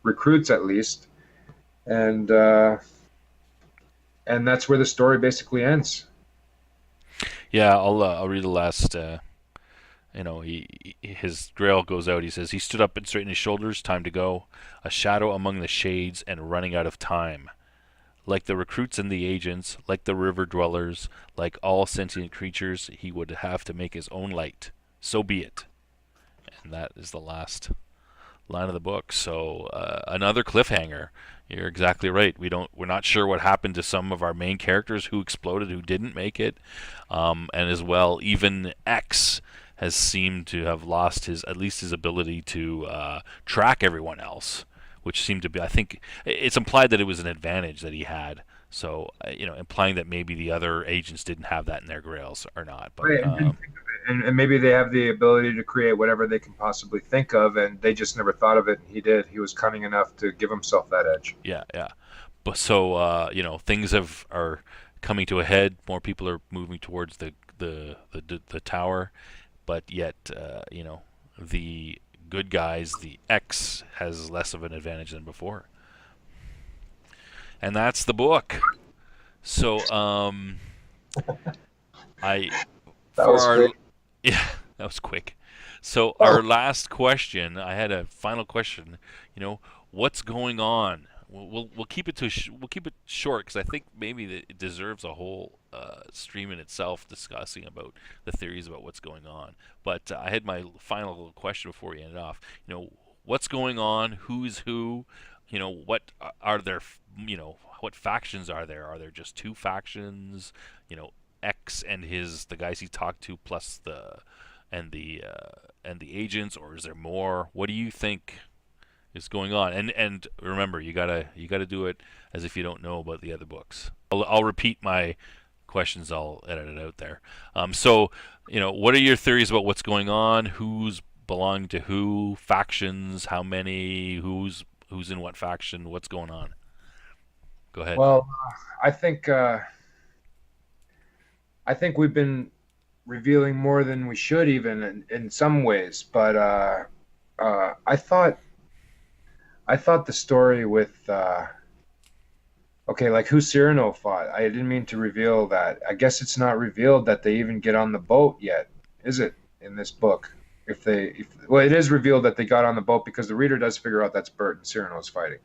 recruits, at least, and and that's where the story basically ends. Yeah, I'll read the last. His Grail goes out. He says he stood up and straightened his shoulders. Time to go. A shadow among the shades and running out of time. Like the recruits and the agents, like the river dwellers, like all sentient creatures, he would have to make his own light. So be it. And that is the last line of the book. So another cliffhanger. You're exactly right. We're not sure what happened to some of our main characters, who exploded, who didn't make it, and as well, even X has seemed to have lost his at least his ability to track everyone else, which seemed to be. I think it's implied that it was an advantage that he had. So implying that maybe the other agents didn't have that in their grails or not. But Right, and didn't think of it. And maybe they have the ability to create whatever they can possibly think of, and they just never thought of it. And he did. He was cunning enough to give himself that edge. yeah, yeah. But so things are coming to a head. More people are moving towards the tower, but yet the good guys, the X, has less of an advantage than before, and that's the book. So I That for was our quick. yeah, that was quick. So Oh, our last question, I had a final question. What's going on? We'll keep it we'll keep it short, because I think maybe that it deserves a whole stream in itself, discussing about the theories about what's going on. But I had my final little question before we ended off. What's going on? Who's who? What are there? What factions are there? Are there just two factions? X and the guys he talked to, plus the agents, or is there more? What do you think is going on? And remember, you gotta do it as if you don't know about the other books. I'll repeat my questions. I'll edit it out there. So what are your theories about what's going on? Who's belonging to who? Factions? How many? Who's in what faction? What's going on? Go ahead. well, I think I think we've been revealing more than we should, even in some ways. But I thought the story with okay, like who Cyrano fought. I didn't mean to reveal that. I guess it's not revealed that they even get on the boat yet, is it? In this book, if well, it is revealed that they got on the boat because the reader does figure out that's Bert and Cyrano's fighting.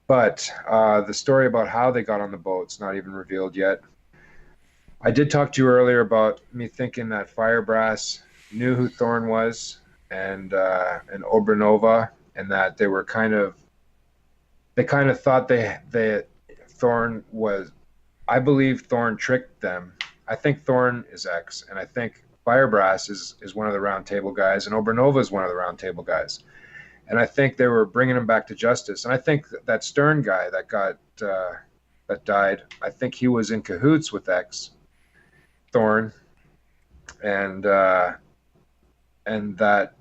But the story about how they got on the boat's not even revealed yet. I did talk to you earlier about me thinking that Firebrass knew who Thorn was, and Obranova, and that they kind of thought they Thorn was. I believe Thorn tricked them. I think Thorn is X, and I think Firebrass is one of the Round Table guys, and Obranova is one of the Round Table guys. And I think they were bringing him back to justice. And I think that Stern guy that died, I think he was in cahoots with X Thorn, and and that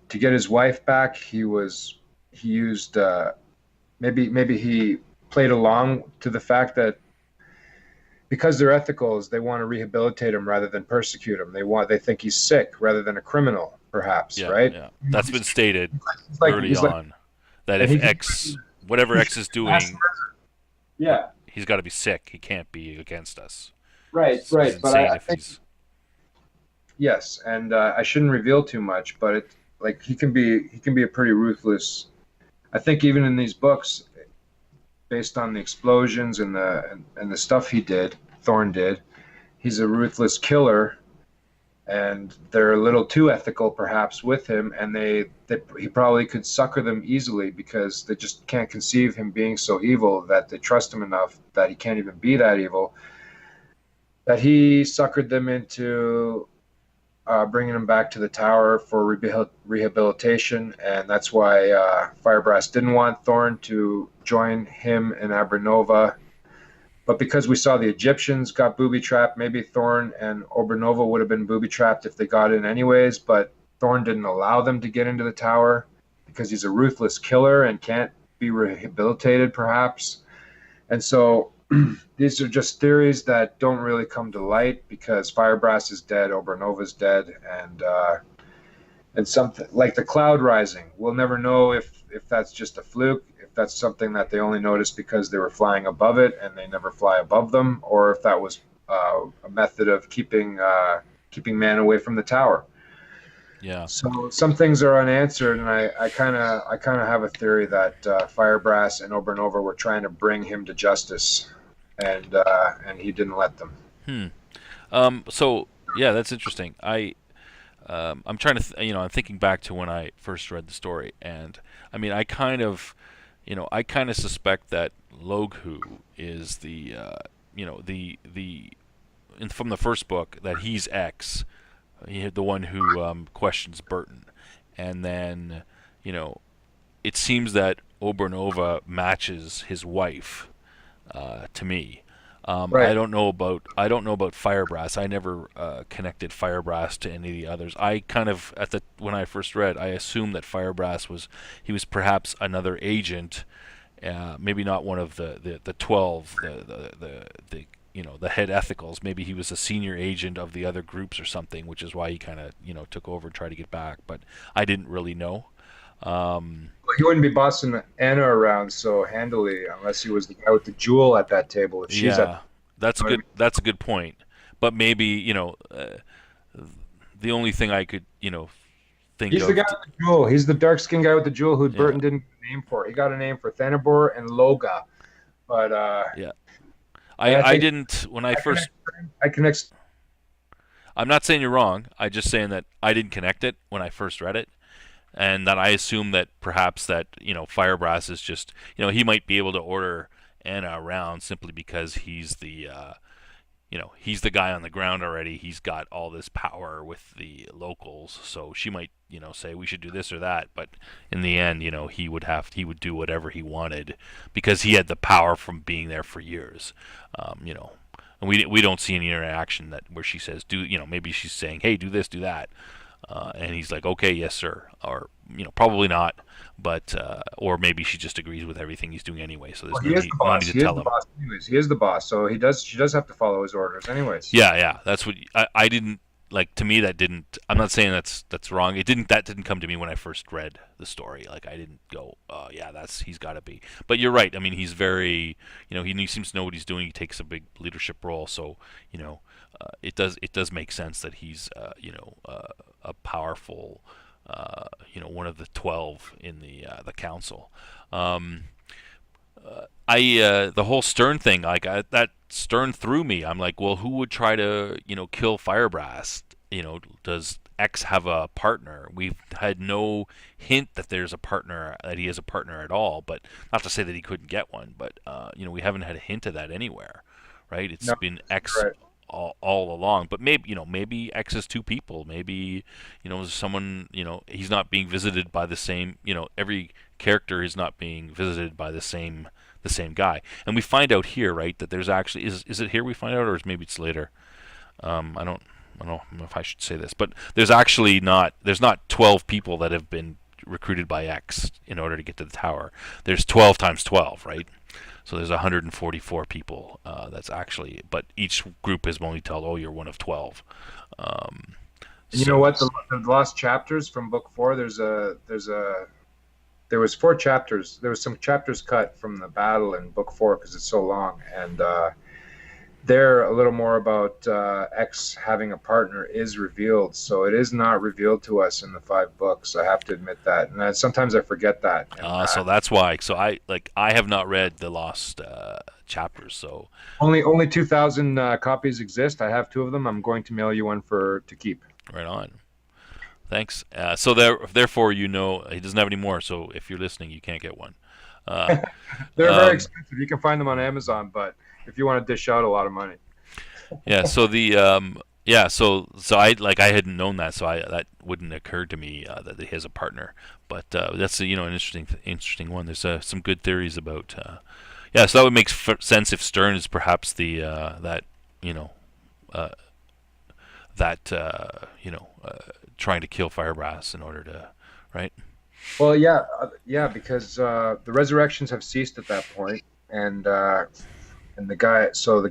to get his wife back, he used maybe he played along to the fact that because they're ethicals, they want to rehabilitate him rather than persecute him. They think he's sick rather than a criminal, perhaps, Yeah, right? yeah. That's been stated early He's like, on, that and if whatever X is mass doing, murder. Yeah, he's got to be sick. He can't be against us. right, He's right. But insane I if think he's. yes, and I shouldn't reveal too much, but like he can be a pretty ruthless. I think even in these books, based on the explosions and the stuff Thorn did, he's a ruthless killer, and they're a little too ethical perhaps with him, and he probably could sucker them easily because they just can't conceive him being so evil that they trust him enough that he can't even be that evil. That he suckered them into bringing him back to the tower for rehabilitation, and that's why Firebrass didn't want Thorn to join him and Abranova, But because we saw the Egyptians got booby trapped, maybe Thorn and Obernova would have been booby trapped if they got in anyways. But Thorn didn't allow them to get into the tower because he's a ruthless killer and can't be rehabilitated, perhaps. And so these are just theories that don't really come to light because Firebrass is dead, Obernova's dead, and something like the cloud rising. We'll never know if that's just a fluke, if that's something that they only noticed because they were flying above it and they never fly above them, or if that was a method of keeping man away from the tower. Yeah. So some things are unanswered, and I kind of have a theory that Firebrass and Obernova were trying to bring him to justice, and he didn't let them. So yeah, that's interesting. I'm trying to, I'm thinking back to when I first read the story, and I mean, I kind of suspect that Loghu is from the first book that he's X, the one who questions Burton, and then, it seems that Obernova matches his wife, to me. Right. I don't know about Firebrass. I never connected Firebrass to any of the others. I kind of when I first read, I assumed that Firebrass was perhaps another agent, maybe not one of the 12, the head ethicals. Maybe he was a senior agent of the other groups or something, which is why he kind of took over and tried to get back. But I didn't really know. He wouldn't be bossing Anna around so handily unless he was the guy with the jewel at that table. If she's Yeah, at, that's a good point. But maybe the only thing I could think he's the of. guy with the jewel. He's the dark-skinned guy with the jewel who Yeah, Burton didn't get a name for. He got a name for Thanabor and Loga, but yeah. and I I think didn't when I first. I connect. I'm not saying you're wrong. I'm just saying that I didn't connect it when I first read it, and that I assume that perhaps that Firebrass is just he might be able to order Anna around simply because he's the guy on the ground already. He's got all this power with the locals, so she might say we should do this or that. But in the end, he would do whatever he wanted because he had the power from being there for years. And we don't see any interaction where she says do maybe she's saying hey do this do that. And he's like, okay, yes, sir, or probably not, but or maybe she just agrees with everything he's doing anyway. So there's Well, he is the no boss. need to He is tell the him. boss, anyways. He is the boss, so he does. She does have to follow his orders, anyways. Yeah, that's what I didn't like. To me, that didn't. I'm not saying that's wrong. That didn't come to me when I first read the story. Like I didn't go, yeah, he's got to be. But you're right. I mean, he's very, he seems to know what he's doing. He takes a big leadership role, so it does make sense that he's a powerful, one of the 12 in the council. The whole Stern thing, like that Stern threw me. I'm like, well, who would try to kill Firebrass? Does X have a partner? We've had no hint that he has a partner at all. But not to say that he couldn't get one, but we haven't had a hint of that anywhere, right? It's No, been X right. all along. But maybe X is two people. Maybe someone he's not being visited by the same. Every character is not being visited by the same guy. And we find out here, right, that there's actually is it here we find out, or maybe it's later. I don't know if I should say this, but there's not 12 people that have been recruited by X in order to get to the tower. There's 12 times 12, right? So there's 144 people. That's actually, but each group is only told, oh, you're one of 12. And you know what? The lost chapters from book 4. There was 4 chapters. There was some chapters cut from the battle in book 4 because it's so long, and there a little more about X having a partner is revealed. So it is not revealed to us in the 5 books. I have to admit that, and sometimes I forget that. So that's why. So I have not read the lost chapters. So only 2,000 copies exist. I have 2 of them. I'm going to mail you one to keep. right on. Thanks. So therefore, he doesn't have any more. So if you're listening, you can't get one. They're very expensive. You can find them on Amazon, but if you want to dish out a lot of money. Yeah. So so I hadn't known that, so that wouldn't occur to me that he has a partner. But that's an interesting one. There's some good theories about. Yeah, so that would make sense if Stern is perhaps the that you know uh, that trying to kill Firebrass in order to, right? Well, yeah, yeah, because the resurrections have ceased at that point, and the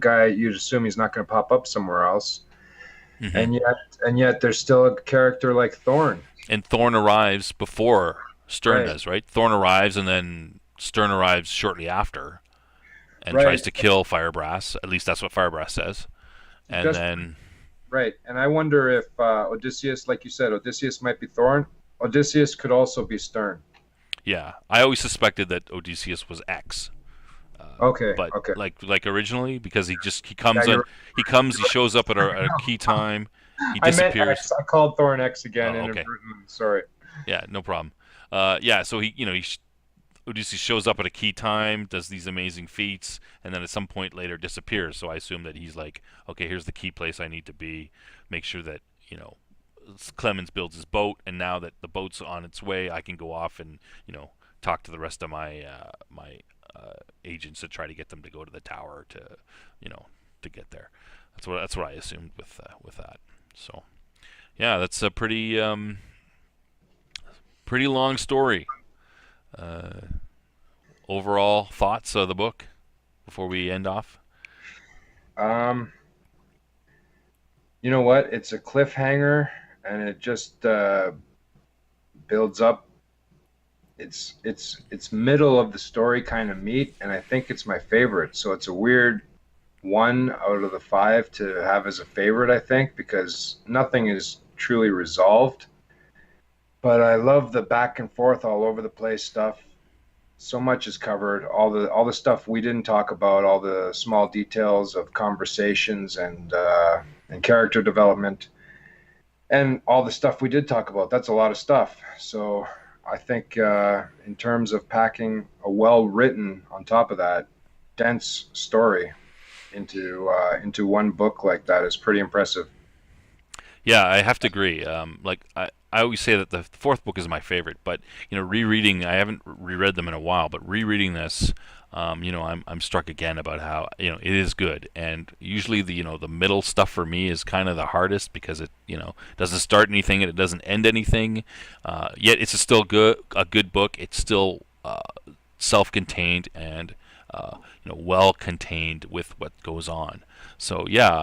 guy, you'd assume he's not going to pop up somewhere else, Hmm. and yet there's still a character like Thorn, And Thorn arrives before Stern right? does, right? Thorn arrives and then Stern arrives shortly after and tries Right, to kill Firebrass. At least that's what Firebrass says. And just then, right. And I wonder if Odysseus, like you said, Odysseus might be Thorn. Odysseus could also be Stern. yeah, I always suspected that Odysseus was X. Okay, But okay. like originally, because he Yeah, comes on, he shows up at a key time, he I meant disappears. X. I called Thorn X again Oh, okay, inadvertently. Sorry. yeah, no problem. Yeah, so Odysseus shows up at a key time, does these amazing feats, and then at some point later disappears. So I assume that he's like, okay, here's the key place I need to be. Make sure that Clemens builds his boat, and now that the boat's on its way, I can go off and talk to the rest of my agents to try to get them to go to the tower you know to get there. That's what I assumed with that. So yeah, that's a pretty long story. Uh, Overall thoughts of the book before we end off? Um, you know what? It's a cliffhanger, and it just builds up. It's middle of the story kind of meat, and I think it's my favorite. So it's a weird one out of the five to have as a favorite, I think, because nothing is truly resolved. But I love the back and forth all over the place stuff. So much is covered. All the stuff we didn't talk about, all the small details of conversations and character development, and all the stuff we did talk about. That's a lot of stuff. So I think in terms of packing a well written on top of that dense story into one book like that is pretty impressive. Yeah, I have to agree. Like I always say that the fourth book is my favorite, but rereading, I haven't reread them in a while, but rereading this, I'm struck again about how it is good, and usually the middle stuff for me is kind of the hardest because it doesn't start anything and it doesn't end anything. Yet it's a good book. It's still self-contained and well contained with what goes on. So yeah,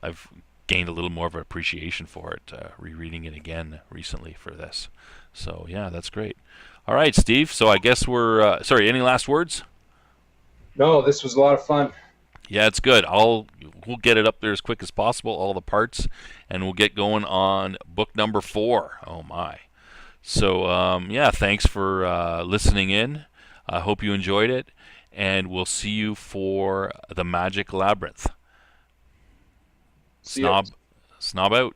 I've gained a little more of an appreciation for it, rereading it again recently for this. So yeah, that's great. All right, Steve. So I guess we're sorry. Any last words? No, this was a lot of fun. Yeah, it's good. We'll get it up there as quick as possible, all the parts, and we'll get going on book number 4. Oh my! So yeah, thanks for listening in. I hope you enjoyed it, and we'll see you for the Magic Labyrinth. See you. Snob, snob out.